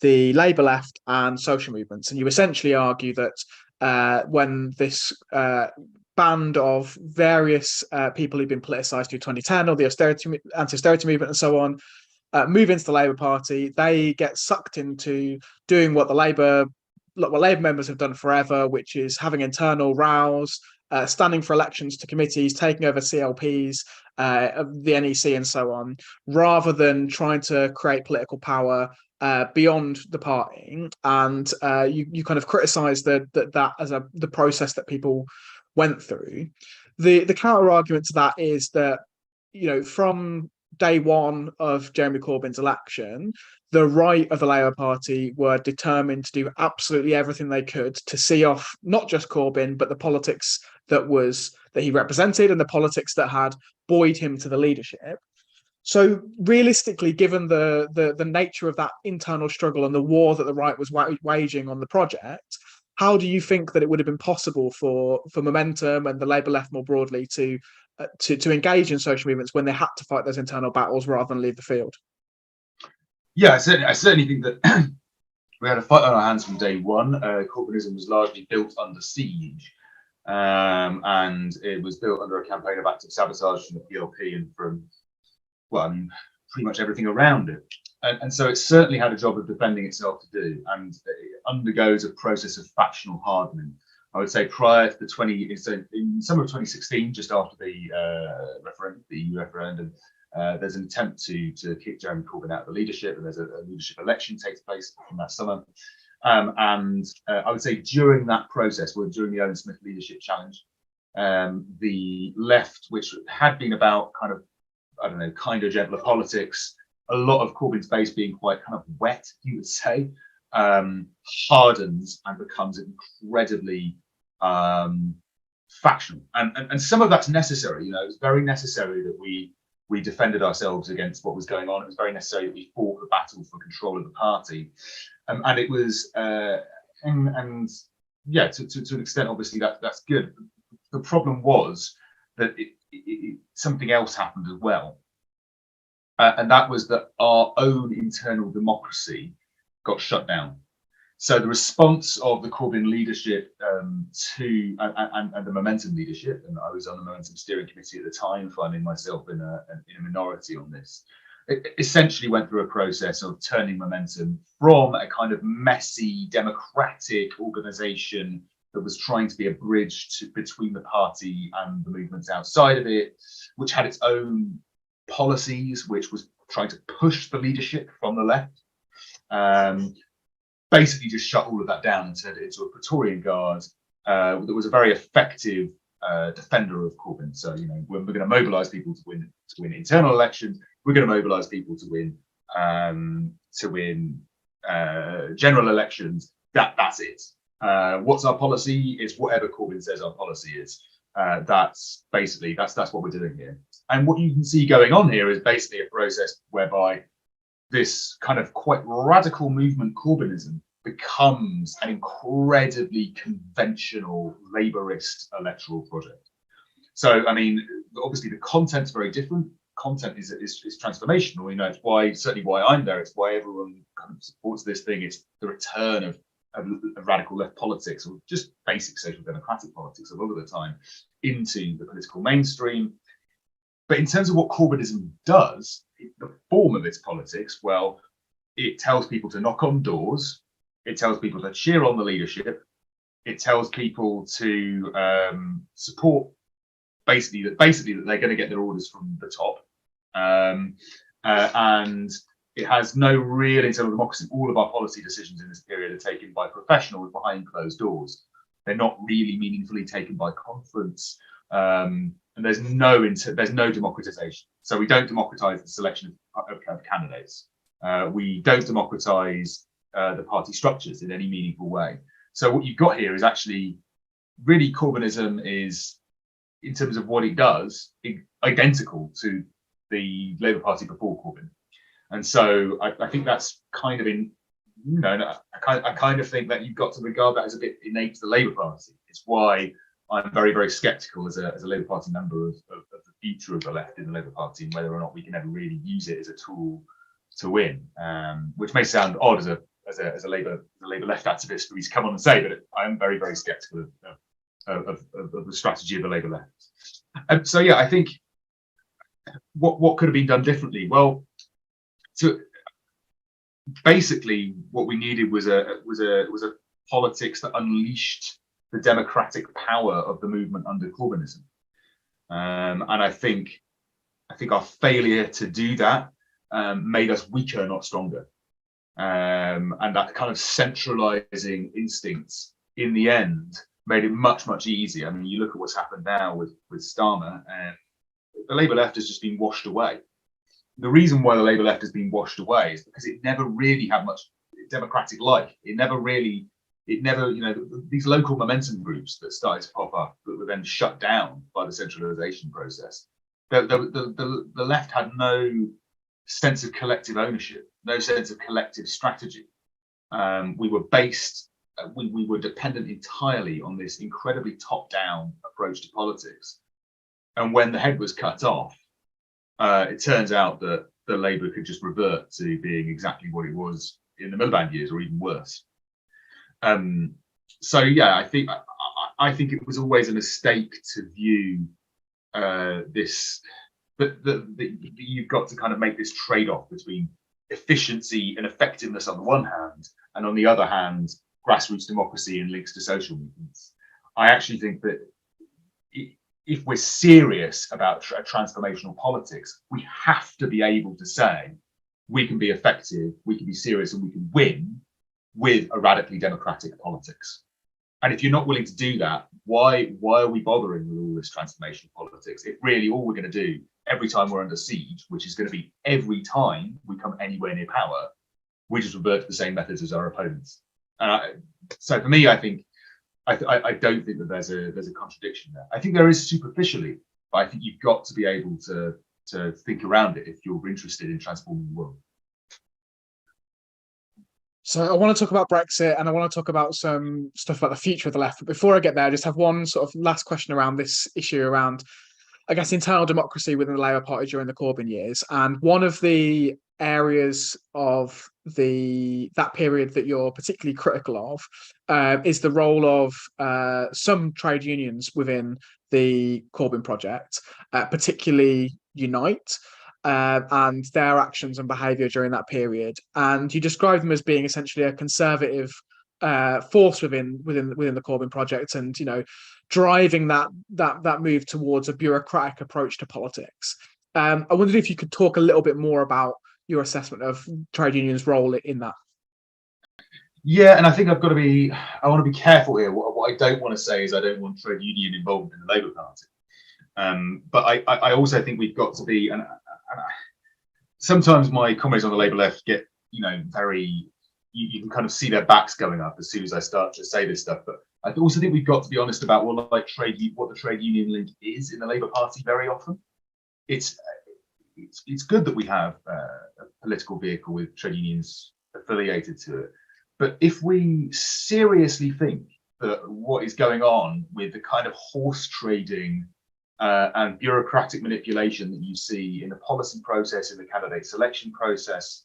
the Labour left and social movements. And you essentially argue that when this band of various people who've been politicised through 2010 or the anti-austerity movement and so on, move into the Labour Party, they get sucked into doing what Labour members have done forever, which is having internal rows, standing for elections to committees, taking over CLPs, the NEC and so on, rather than trying to create political power beyond the party. And you kind of criticise that as the process that people went through. The counter argument to that is that, from day one of Jeremy Corbyn's election, the right of the Labour Party were determined to do absolutely everything they could to see off not just Corbyn, but the politics that he represented and the politics that had buoyed him to the leadership. So realistically, given the nature of that internal struggle and the war that the right was waging on the project, how do you think that it would have been possible for Momentum and the Labour left more broadly to engage in social movements when they had to fight those internal battles rather than leave the field? Yeah, I certainly think that we had a fight on our hands from day one. Corbynism was largely built under siege, and it was built under a campaign of active sabotage from the PLP and from, well, I mean, pretty much everything around it. And so it certainly had a job of defending itself to do, and it undergoes a process of factional hardening. I would say prior to in summer of 2016, just after the EU referendum, there's an attempt to kick Jeremy Corbyn out of the leadership, and there's a leadership election takes place in that summer. And I would say during that process, during the Owen Smith leadership challenge, the left, which had been about kind of, I don't know, kinder, gentler politics, a lot of Corbyn's base being quite kind of wet, you would say, hardens and becomes incredibly factional. And some of that's necessary. You know, it was very necessary that we defended ourselves against what was going on. It was very necessary that we fought the battle for control of the party. And it was, and yeah, to an extent, obviously that's good. The problem was that something else happened as well. And that was that our own internal democracy got shut down. So the response of the Corbyn leadership and the Momentum leadership, and I was on the Momentum steering committee at the time, finding myself in a minority on this, it essentially went through a process of turning Momentum from a kind of messy democratic organisation that was trying to be a bridge between the party and the movements outside of it, which had its own policies, which was trying to push the leadership from the left. Basically just shut all of that down and turned it into a Praetorian Guard that was a very effective defender of Corbyn. So, you know, when we're going to mobilise people to win internal elections, we're going to mobilise people to win general elections. That's it. What's our policy? Is whatever Corbyn says our policy is. That's what we're doing here. And what you can see going on here is basically a process whereby this kind of quite radical movement, Corbynism, becomes an incredibly conventional Labourist electoral project. So, I mean, obviously the content's very different. Content is transformational. You know, it's certainly why I'm there. It's why everyone kind of supports this thing. It's the return of radical left politics, or just basic social democratic politics a lot of the time, into the political mainstream. But in terms of what Corbynism does, the form of its politics, well, it tells people to knock on doors. It tells people to cheer on the leadership. It tells people to support basically that they're going to get their orders from the top. And it has no real internal democracy. All of our policy decisions in this period are taken by professionals behind closed doors. They're not really meaningfully taken by conference. And there's no democratization. So we don't democratize the selection of candidates. We don't democratize the party structures in any meaningful way. So what you've got here is actually really Corbynism is, in terms of what it does, identical to the Labour Party before Corbyn. And so I think that's kind of I kind of think that you've got to regard that as a bit innate to the Labour Party. It's why I'm very, very sceptical as a Labour Party member of the future of the left in the Labour Party and whether or not we can ever really use it as a tool to win, which may sound odd as a Labour left activist for me to come on and say, but I am very, very sceptical of the strategy of the Labour left. So yeah, I think what could have been done differently? Well, basically what we needed was a politics that unleashed the democratic power of the movement under Corbynism. And I think our failure to do that made us weaker, not stronger. And that kind of centralizing instincts in the end made it much, much easier. I mean, you look at what's happened now with Starmer, and the Labour left has just been washed away. The reason why the Labour left has been washed away is because it never really had much democratic life. It never, these local momentum groups that started to pop up that were then shut down by the centralisation process the left had no sense of collective ownership, no sense of collective strategy. We were based, we were dependent entirely on this incredibly top-down approach to politics. And when the head was cut off, it turns out that the Labour could just revert to being exactly what it was in the Miliband years, or even worse. So yeah, I think it was always a mistake to view this, that you've got to kind of make this trade-off between efficiency and effectiveness on the one hand, and on the other hand, grassroots democracy and links to social movements. I actually think that if we're serious about transformational politics, we have to be able to say we can be effective, we can be serious, and we can win with a radically democratic politics. And if you're not willing to do that, why are we bothering with all this transformational politics? If really all we're going to do every time we're under siege, which is going to be every time we come anywhere near power, we just revert to the same methods as our opponents. So for me, I think I don't think that there's a contradiction there. I think there is superficially, but I think you've got to be able to think around it if you're interested in transforming the world. So I want to talk about Brexit, and I want to talk about some stuff about the future of the left. But before I get there, I just have one sort of last question around this issue around, I guess, internal democracy within the Labour Party during the Corbyn years. And one of the areas of that period that you're particularly critical of is the role of some trade unions within the Corbyn project, particularly Unite. And their actions and behaviour during that period, and you describe them as being essentially a conservative force within the Corbyn project, and driving that move towards a bureaucratic approach to politics. I wondered if you could talk a little bit more about your assessment of trade unions' role in that. Yeah, and I think I want to be careful here. What I don't want to say is I don't want trade union involved in the Labour Party. But I also think we've got to be, and sometimes my comrades on the Labour left get, very, you can kind of see their backs going up as soon as I start to say this stuff. But I also think we've got to be honest about what the trade union link is in the Labour Party very often. It's good that we have a political vehicle with trade unions affiliated to it. But if we seriously think that what is going on with the kind of horse trading and bureaucratic manipulation that you see in the policy process, in the candidate selection process,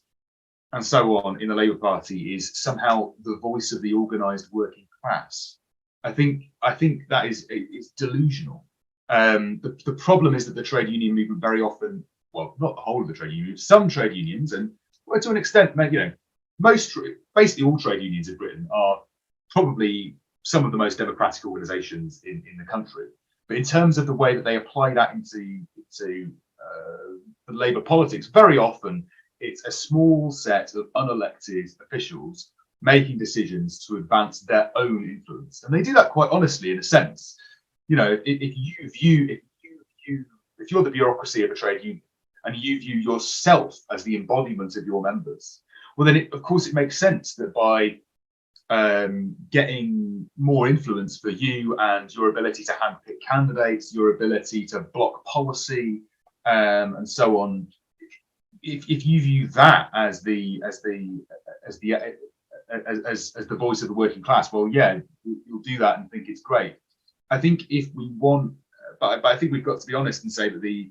and so on in the Labour Party is somehow the voice of the organised working class, I think that is delusional. The problem is that the trade union movement very often, well, not the whole of the trade union, some trade unions, and well, to an extent, basically all trade unions in Britain are probably some of the most democratic organisations in the country. But in terms of the way that they apply that into the Labour politics, very often it's a small set of unelected officials making decisions to advance their own influence, and they do that quite honestly, in a sense. If you're the bureaucracy of a trade union and you view yourself as the embodiment of your members, well, then of course it makes sense that by getting more influence for you and your ability to handpick candidates, your ability to block policy, and so on. If you view that as the voice of the working class, well, yeah, you'll do that and think it's great. I think if we want, but I think we've got to be honest and say that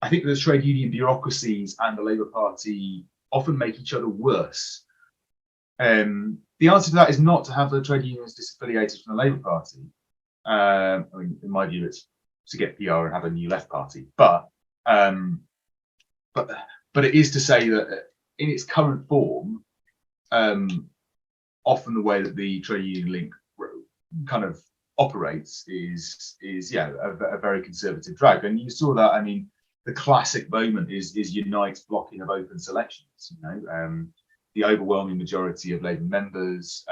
I think the trade union bureaucracies and the Labour Party often make each other worse. The answer to that is not to have the trade unions disaffiliated from the Labour Party. I mean, in my view, it's to get PR and have a new left party. But it is to say that in its current form, often the way that the trade union link kind of operates is a very conservative drag. And you saw that. I mean, the classic moment is Unite's blocking of open selections. The overwhelming majority of Labour members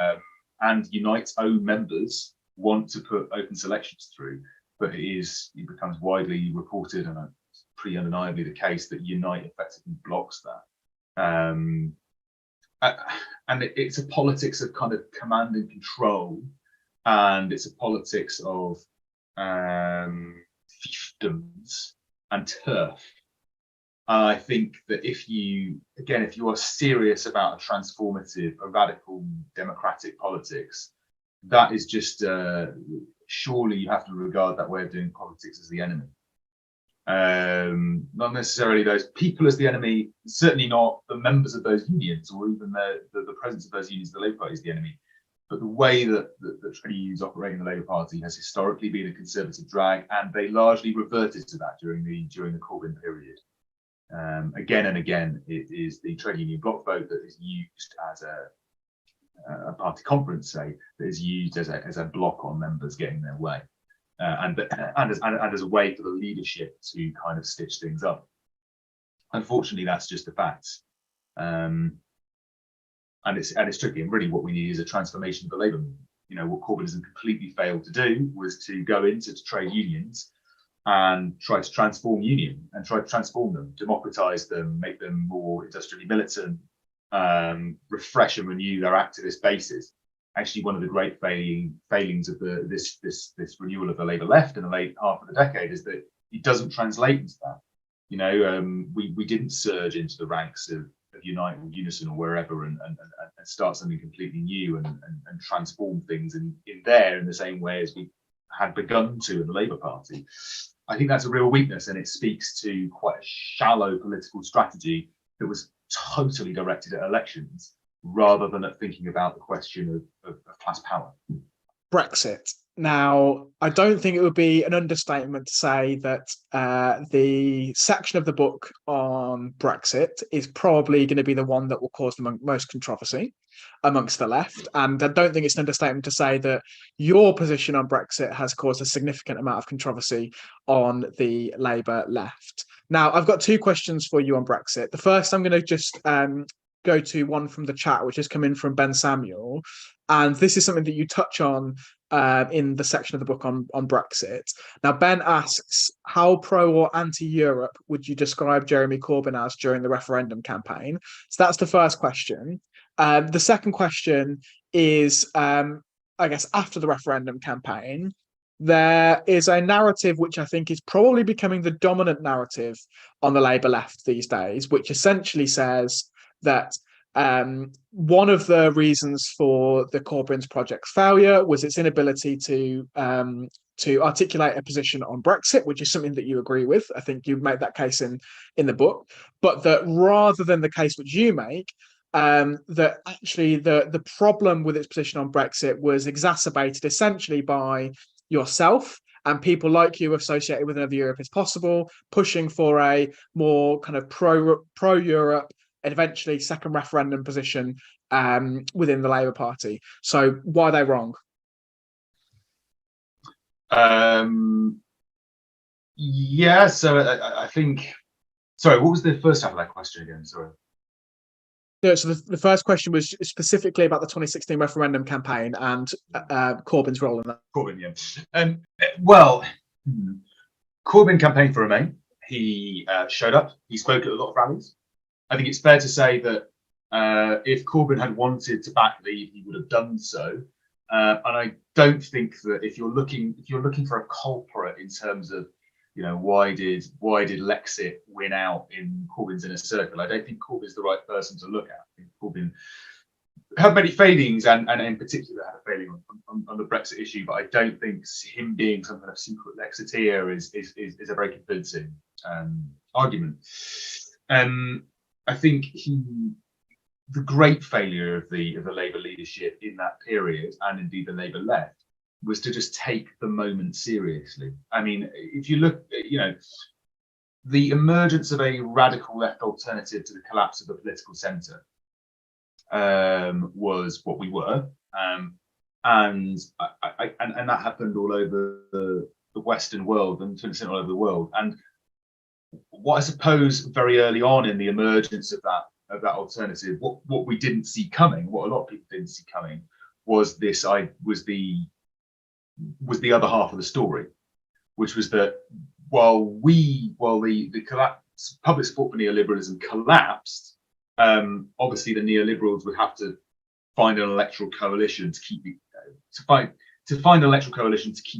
and Unite's own members want to put open selections through, but it becomes widely reported, and it's pretty undeniably the case, that Unite effectively blocks that. And it's a politics of kind of command and control, and it's a politics of fiefdoms, and turf. And I think that if you are serious about a transformative, a radical democratic politics, that is just surely you have to regard that way of doing politics as the enemy. Not necessarily those people as the enemy, certainly not the members of those unions or even the presence of those unions, the Labour Party is the enemy. But the way that trade unions operate in the Labour Party has historically been a conservative drag, and they largely reverted to that during the Corbyn period. Again and again, it is the trade union bloc vote that is used as a party conference, say, that is used as a block on members getting their way. And as a way for the leadership to kind of stitch things up. Unfortunately, that's just a fact, and it's tricky. And really, what we need is a transformation of the labour movement. You know, what Corbynism completely failed to do was to go into trade unions and try to transform them, democratise them, make them more industrially militant, refresh and renew their activist bases. Actually, one of the great failings of this renewal of the Labour left in the late half of the decade is that it doesn't translate into that. You know, we didn't surge into the ranks of Unite or Unison or wherever and start something completely new and transform things in the same way as we had begun to in the Labour Party. I think that's a real weakness, and it speaks to quite a shallow political strategy that was totally directed at elections, rather than at thinking about the question of class power. Brexit. Now, I don't think it would be an understatement to say that the section of the book on Brexit is probably going to be the one that will cause the most controversy amongst the left. And I don't think it's an understatement to say that your position on Brexit has caused a significant amount of controversy on the Labour left. Now, I've got two questions for you on Brexit. The first, I'm going to just go to one from the chat, which has come in from Ben Samuel. And this is something that you touch on in the section of the book on Brexit. Now, Ben asks, how pro or anti-Europe would you describe Jeremy Corbyn as during the referendum campaign? So that's the first question. The second question is, I guess, after the referendum campaign, there is a narrative which I think is probably becoming the dominant narrative on the Labour left these days, which essentially says that one of the reasons for the Corbyn's project's failure was its inability to articulate a position on Brexit, which is something that you agree with. I think you make that case in the book, but that rather than the case which you make, that actually the problem with its position on Brexit was exacerbated essentially by yourself and people like you associated with another Europe is possible, pushing for a more kind of pro-Europe and eventually second referendum position within the Labour Party. So why are they wrong? Yeah, so I think... Sorry, what was the first half of that question again? Sorry. Yeah, so the first question was specifically about the 2016 referendum campaign and Corbyn's role in that. Corbyn, yeah. Well, Corbyn campaigned for Remain. He showed up. He spoke at a lot of rallies. I think it's fair to say that if Corbyn had wanted to back Leave, he would have done so. And I don't think that if you're looking for a culprit in terms of, you know, why did Lexit win out in Corbyn's inner circle, I don't think Corbyn's the right person to look at. I think Corbyn had many failings, and in particular had a failing on the Brexit issue. But I don't think him being some kind of secret Lexiteer is a very convincing argument. I think the great failure of the Labour leadership in that period, and indeed the Labour left, was to just take the moment seriously. I mean, if you look, you know, the emergence of a radical left alternative to the collapse of the political centre was what we were, and that happened all over the Western world and to an extent all over the world. And what I suppose very early on in the emergence of that alternative, what we didn't see coming, what a lot of people didn't see coming, was the other half of the story, which was that while the collapse, public support for neoliberalism collapsed, obviously the neoliberals would have to find an electoral coalition to keep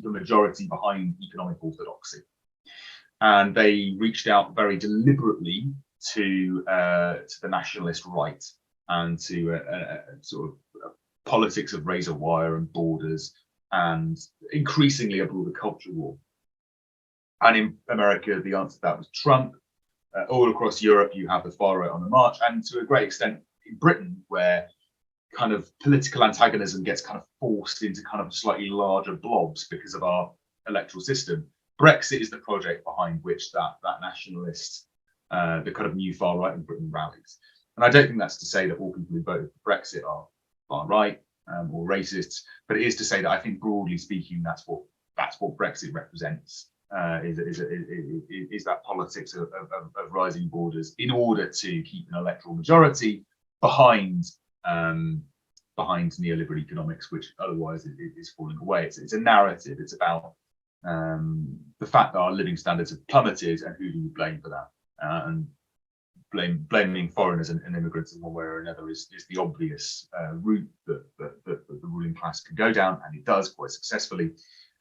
a majority behind economic orthodoxy. and they reached out very deliberately to the nationalist right and to sort of politics of razor wire and borders, and increasingly a broader culture war. And in America, the answer to that was Trump. All across Europe, you have the far right on the march, and to a great extent in Britain, where kind of political antagonism gets kind of forced into kind of slightly larger blobs because of our electoral system. Brexit is the project behind which that nationalist, the kind of new far right in Britain rallies. And I don't think that's to say that all people who voted for Brexit are far right or racists, but it is to say that I think broadly speaking, that's what Brexit represents. Is that politics of rising borders in order to keep an electoral majority behind neoliberal economics, which otherwise is falling away. It's a narrative. It's about the fact that our living standards have plummeted, and who do we blame for that? And blaming foreigners and immigrants in one way or another is the obvious route that the ruling class can go down, and it does quite successfully.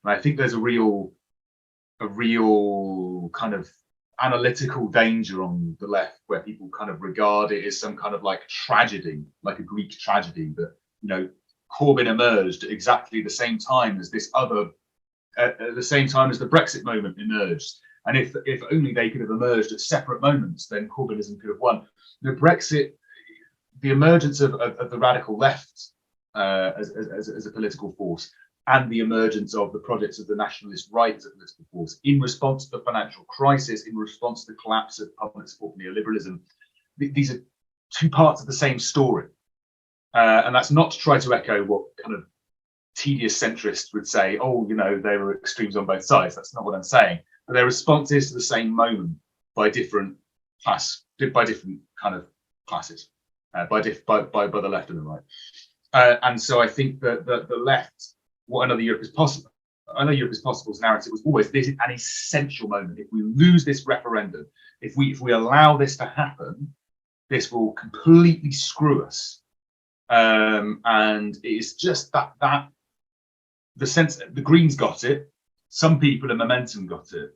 And I think there's a real kind of analytical danger on the left, where people kind of regard it as some kind of like tragedy, like a Greek tragedy, that, you know, Corbyn emerged at exactly the same time as this other, at the same time as the Brexit moment emerged. And if only they could have emerged at separate moments, then Corbynism could have won. The Brexit, the emergence of the radical left as a political force, and the emergence of the projects of the nationalist right as a political force in response to the financial crisis, in response to the collapse of public support for neoliberalism, these are two parts of the same story. And that's not to try to echo what kind of tedious centrists would say, oh, you know, there were extremes on both sides. That's not what I'm saying. But they're responses to the same moment by different kind of classes, by the left and the right. And so I think that the left, what Another Europe is Possible, Another Europe is Possible's narrative was always, this is an essential moment. If we lose this referendum, if we allow this to happen, this will completely screw us. And it's just that the sense that the Greens got it, some people in Momentum got it.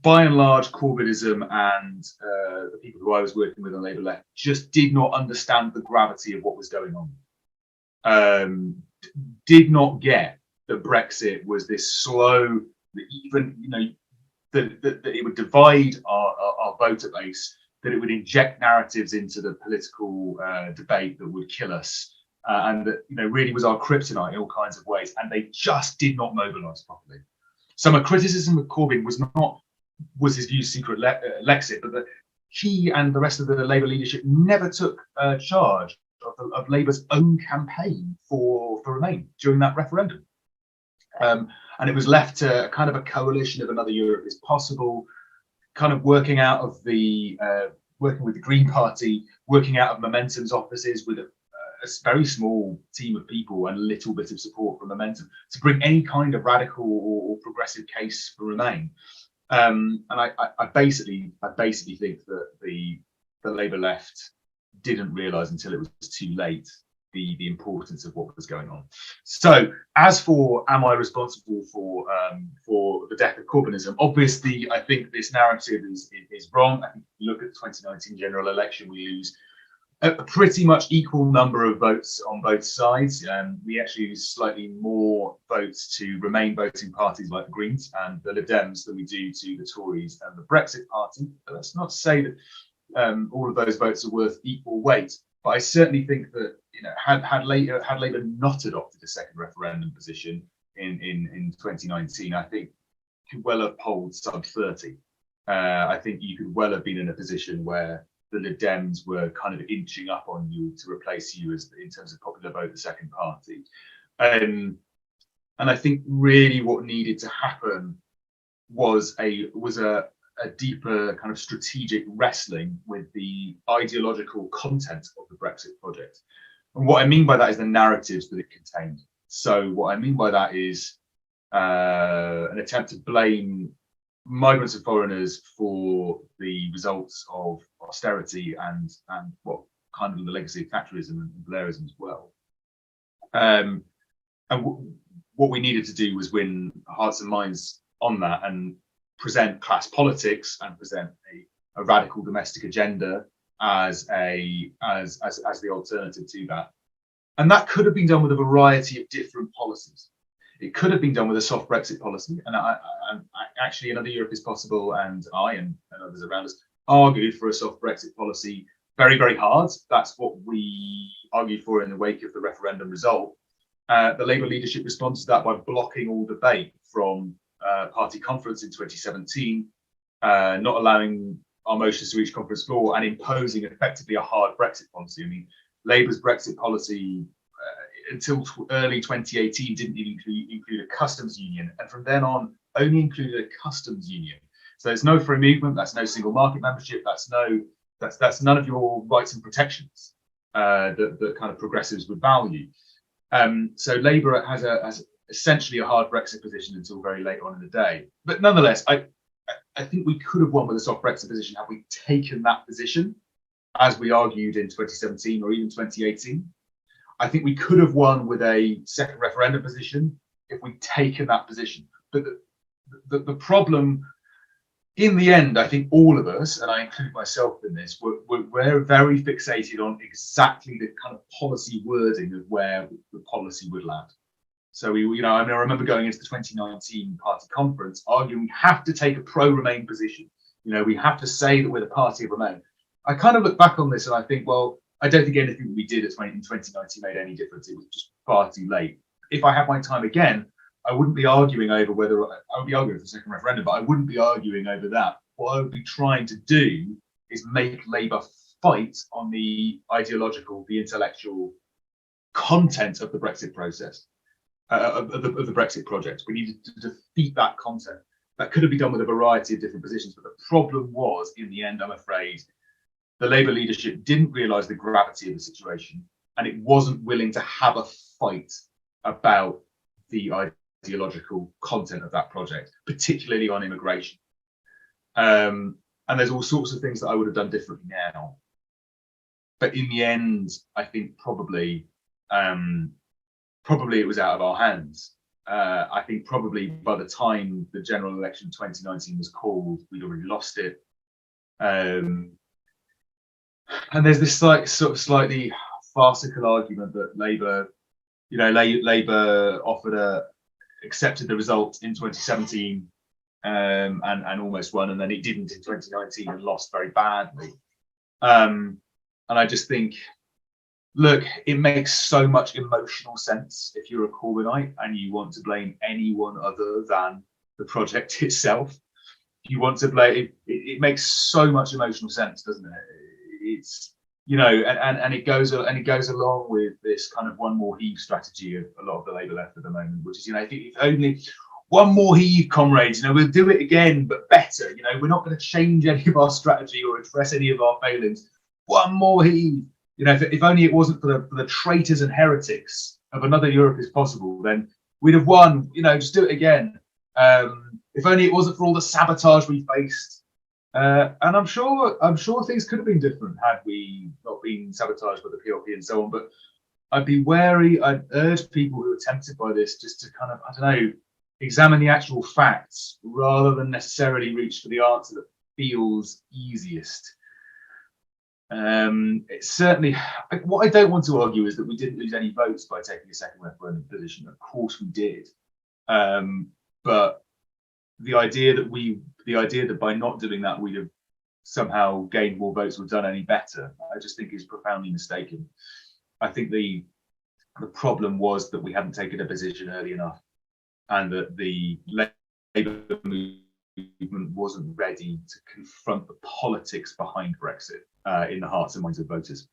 By and large, Corbynism and the people who I was working with on Labour left just did not understand the gravity of what was going on. Did not get that Brexit was this slow, that even, you know, that it would divide our voter base, that it would inject narratives into the political debate that would kill us, and that, you know, really was our kryptonite in all kinds of ways. And they just did not mobilise properly. So my criticism of Corbyn was his view secret Lexit, but that he and the rest of the Labour leadership never took charge of Labour's own campaign for Remain during that referendum. And it was left to kind of a coalition of Another Europe is Possible, kind of working out of working with the Green Party, working out of Momentum's offices with a very small team of people and a little bit of support from Momentum to bring any kind of radical or progressive case for Remain. And I basically think that the Labour left didn't realise until it was too late the importance of what was going on. So, as for am I responsible for the death of Corbynism? Obviously, I think this narrative is wrong. I think if you look at the 2019 general election, we lose a pretty much equal number of votes on both sides. We actually lose slightly more votes to Remain voting parties like the Greens and the Lib Dems than we do to the Tories and the Brexit Party. But that's not to say that all of those votes are worth equal weight. But I certainly think that, you know, had Labour not adopted a second referendum position in 2019, I think could well have polled sub 30. I think you could well have been in a position where the Lib Dems were kind of inching up on you to replace you as, in terms of popular vote, the second party. And I think really what needed to happen was a deeper kind of strategic wrestling with the ideological content of the Brexit project. And what I mean by that is the narratives that it contained. So what I mean by that is an attempt to blame migrants and foreigners for the results of austerity and what kind of the legacy of Thatcherism and Blairism as well. And what we needed to do was win hearts and minds on that, and present class politics and present a radical domestic agenda as the alternative to that. And that could have been done with a variety of different policies. It could have been done with a soft Brexit policy, and I actually, Another Europe is Possible, and I and others around us argued for a soft Brexit policy very, very hard. That's what we argued for in the wake of the referendum result. The Labour leadership responded to that by blocking all debate from party conference in 2017, not allowing our motions to reach conference floor, and imposing effectively a hard Brexit policy. I mean, Labour's Brexit policy until early 2018 didn't even include a customs union, and from then on only included a customs union. So there's no free movement, that's no single market membership, that's none of your rights and protections that kind of progressives would value. So Labour has essentially a hard Brexit position until very late on in the day. But nonetheless, I think we could have won with a soft Brexit position had we taken that position, as we argued in 2017 or even 2018. I think we could have won with a second referendum position if we'd taken that position. But the problem, in the end, I think all of us, and I include myself in this, we're very fixated on exactly the kind of policy wording of where the policy would land. So I remember going into the 2019 party conference arguing we have to take a pro-Remain position. We have to say that we're the party of Remain. I kind of look back on this and I think, well, I don't think anything that we did in 2019 made any difference. It was just far too late. If I had my time again, I wouldn't be arguing over I would be arguing for the second referendum, but I wouldn't be arguing over that. What I would be trying to do is make Labour fight on the ideological, the intellectual content of the Brexit process, of the Brexit project. We needed to defeat that content. That could have been done with a variety of different positions, but the problem was, in the end, I'm afraid, the Labour leadership didn't realise the gravity of the situation, and it wasn't willing to have a fight about the ideological content of that project, particularly on immigration. And there's all sorts of things that I would have done differently now. But in the end, I think probably it was out of our hands. I think probably by the time the general election 2019 was called, we'd already lost it. And there's this slightly farcical argument that Labour accepted the result in 2017 and almost won, and then it didn't in 2019 and lost very badly. And I just think, look, it makes so much emotional sense if you're a Corbynite and you want to blame anyone other than the project itself. You want to blame it makes so much emotional sense, doesn't it? It's and it goes along with this kind of one more heave strategy of a lot of the Labour left at the moment, which is if only one more heave, comrades, we'll do it again but better. We're not going to change any of our strategy or address any of our failings. One more heave. If only it wasn't for the traitors and heretics of Another Europe is Possible, then we'd have won. Just do it again. If only it wasn't for all the sabotage we faced. And I'm sure things could have been different had we not been sabotaged by the PLP and so on. But I'd be wary. I'd urge people who are tempted by this just to kind of, examine the actual facts rather than necessarily reach for the answer that feels easiest. It's certainly what I don't want to argue is that we didn't lose any votes by taking a second referendum position. Of course we did, but the idea that by not doing that we'd have somehow gained more votes or done any better, I just think is profoundly mistaken. I think the problem was that we hadn't taken a position early enough, and that the Labour movement wasn't ready to confront the politics behind Brexit in the hearts and minds of voters.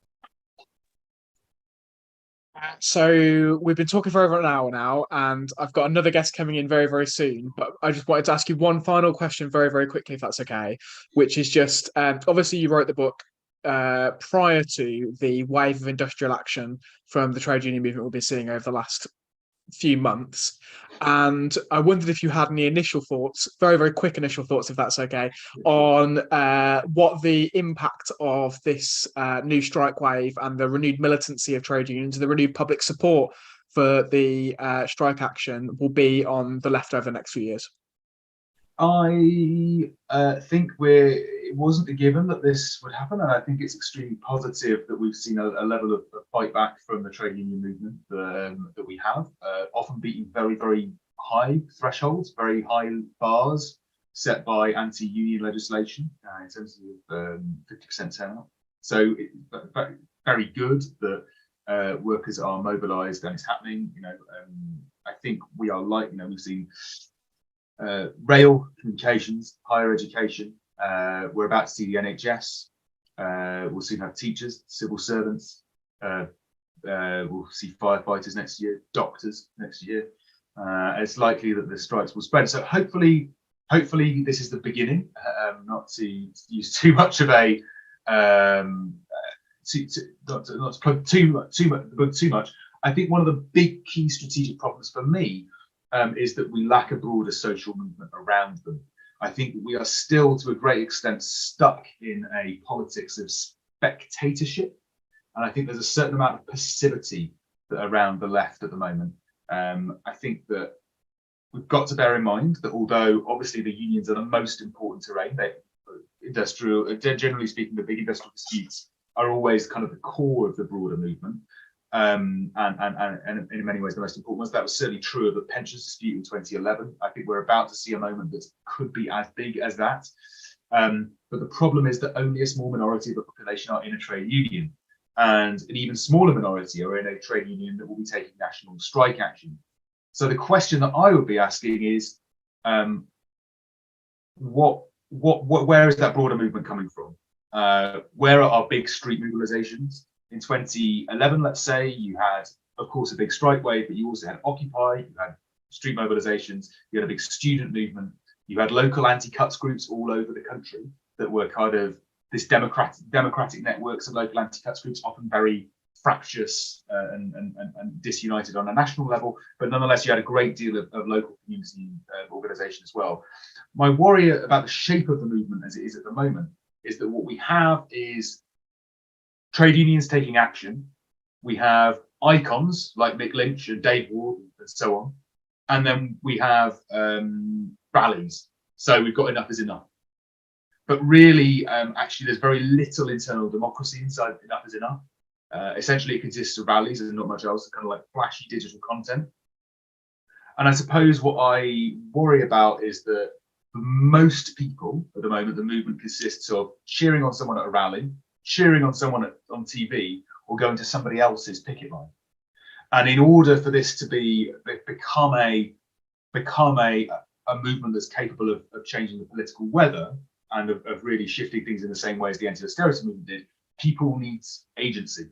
So we've been talking for over an hour now, and I've got another guest coming in very, very soon. But I just wanted to ask you one final question very, very quickly, if that's okay, which is just, obviously you wrote the book prior to the wave of industrial action from the trade union movement we've been seeing over the last few months, and I wondered if you had any initial thoughts, very, very quick initial thoughts, if that's okay, on what the impact of this new strike wave and the renewed militancy of trade unions, the renewed public support for the strike action will be on the left over the next few years. I think it wasn't a given that this would happen, and I think it's extremely positive that we've seen a level of fight back from the trade union movement that we have, often beating very, very high thresholds, very high bars set by anti-union legislation in terms of 50% turnout. So it's very good that workers are mobilised and it's happening. I think we are we've seen rail, communications, higher education. We're about to see the NHS. We'll soon have teachers, civil servants. We'll see firefighters next year, doctors next year. It's likely that the strikes will spread. So hopefully this is the beginning. Not to use too much of a not to plug too much. I think one of the big key strategic problems for me is that we lack a broader social movement around them. I think we are still, to a great extent, stuck in a politics of spectatorship, and I think there's a certain amount of passivity around the left at the moment. I think that we've got to bear in mind that although obviously the unions are the most important terrain, generally speaking, the big industrial disputes are always kind of the core of the broader movement. And in many ways the most important ones. That was certainly true of the pensions dispute in 2011. I think we're about to see a moment that could be as big as that. But the problem is that only a small minority of the population are in a trade union, and an even smaller minority are in a trade union that will be taking national strike action. So the question that I would be asking is, where is that broader movement coming from? Where are our big street mobilizations? In 2011, let's say, you had, of course, a big strike wave, but you also had Occupy, you had street mobilizations, you had a big student movement, you had local anti-cuts groups all over the country that were kind of this democratic networks of local anti-cuts groups, often very fractious and disunited on a national level, but nonetheless, you had a great deal of local community organisation as well. My worry about the shape of the movement as it is at the moment is that what we have is trade unions taking action. We have icons like Mick Lynch and Dave Ward and so on. And then we have rallies. So we've got enough is enough. But really, actually, there's very little internal democracy inside enough is enough. Essentially, it consists of rallies and not much else, kind of like flashy digital content. And I suppose what I worry about is that for most people at the moment, the movement consists of cheering on someone at a rally, cheering on someone on TV, or going to somebody else's picket line. And in order for this to become a movement that's capable of changing the political weather and of really shifting things in the same way as the anti-austerity movement did, people need agency.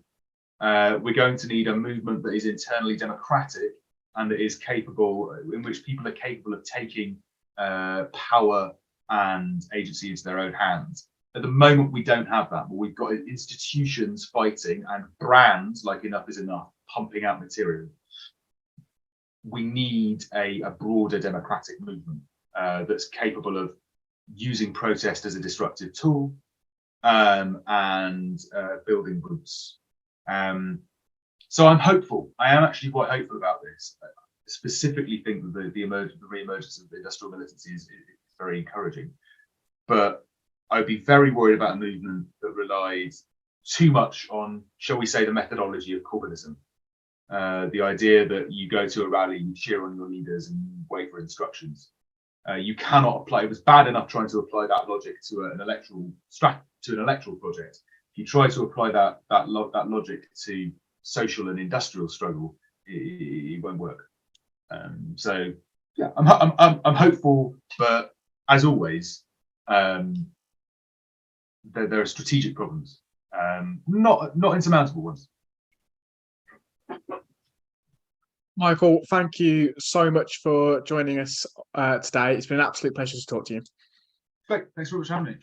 We're going to need a movement that is internally democratic and that is capable, in which people are capable of taking power and agency into their own hands. At the moment, we don't have that, but we've got institutions fighting and brands like Enough is Enough pumping out material. We need a broader democratic movement that's capable of using protest as a disruptive tool and building groups. So I'm hopeful. I am actually quite hopeful about this. I specifically think that the re-emergence of the industrial militancy is very encouraging. But I'd be very worried about a movement that relied too much on, shall we say, the methodology of Corbynism. The idea that you go to a rally, you cheer on your leaders and you wait for instructions. You cannot apply. It was bad enough trying to apply that logic to an electoral project. If you try to apply that logic to social and industrial struggle, it won't work. So yeah, I'm hopeful, but as always, there are strategic problems, not insurmountable ones. Michael, thank you so much for joining us today. It's been an absolute pleasure to talk to you. Great, thanks very much for having me.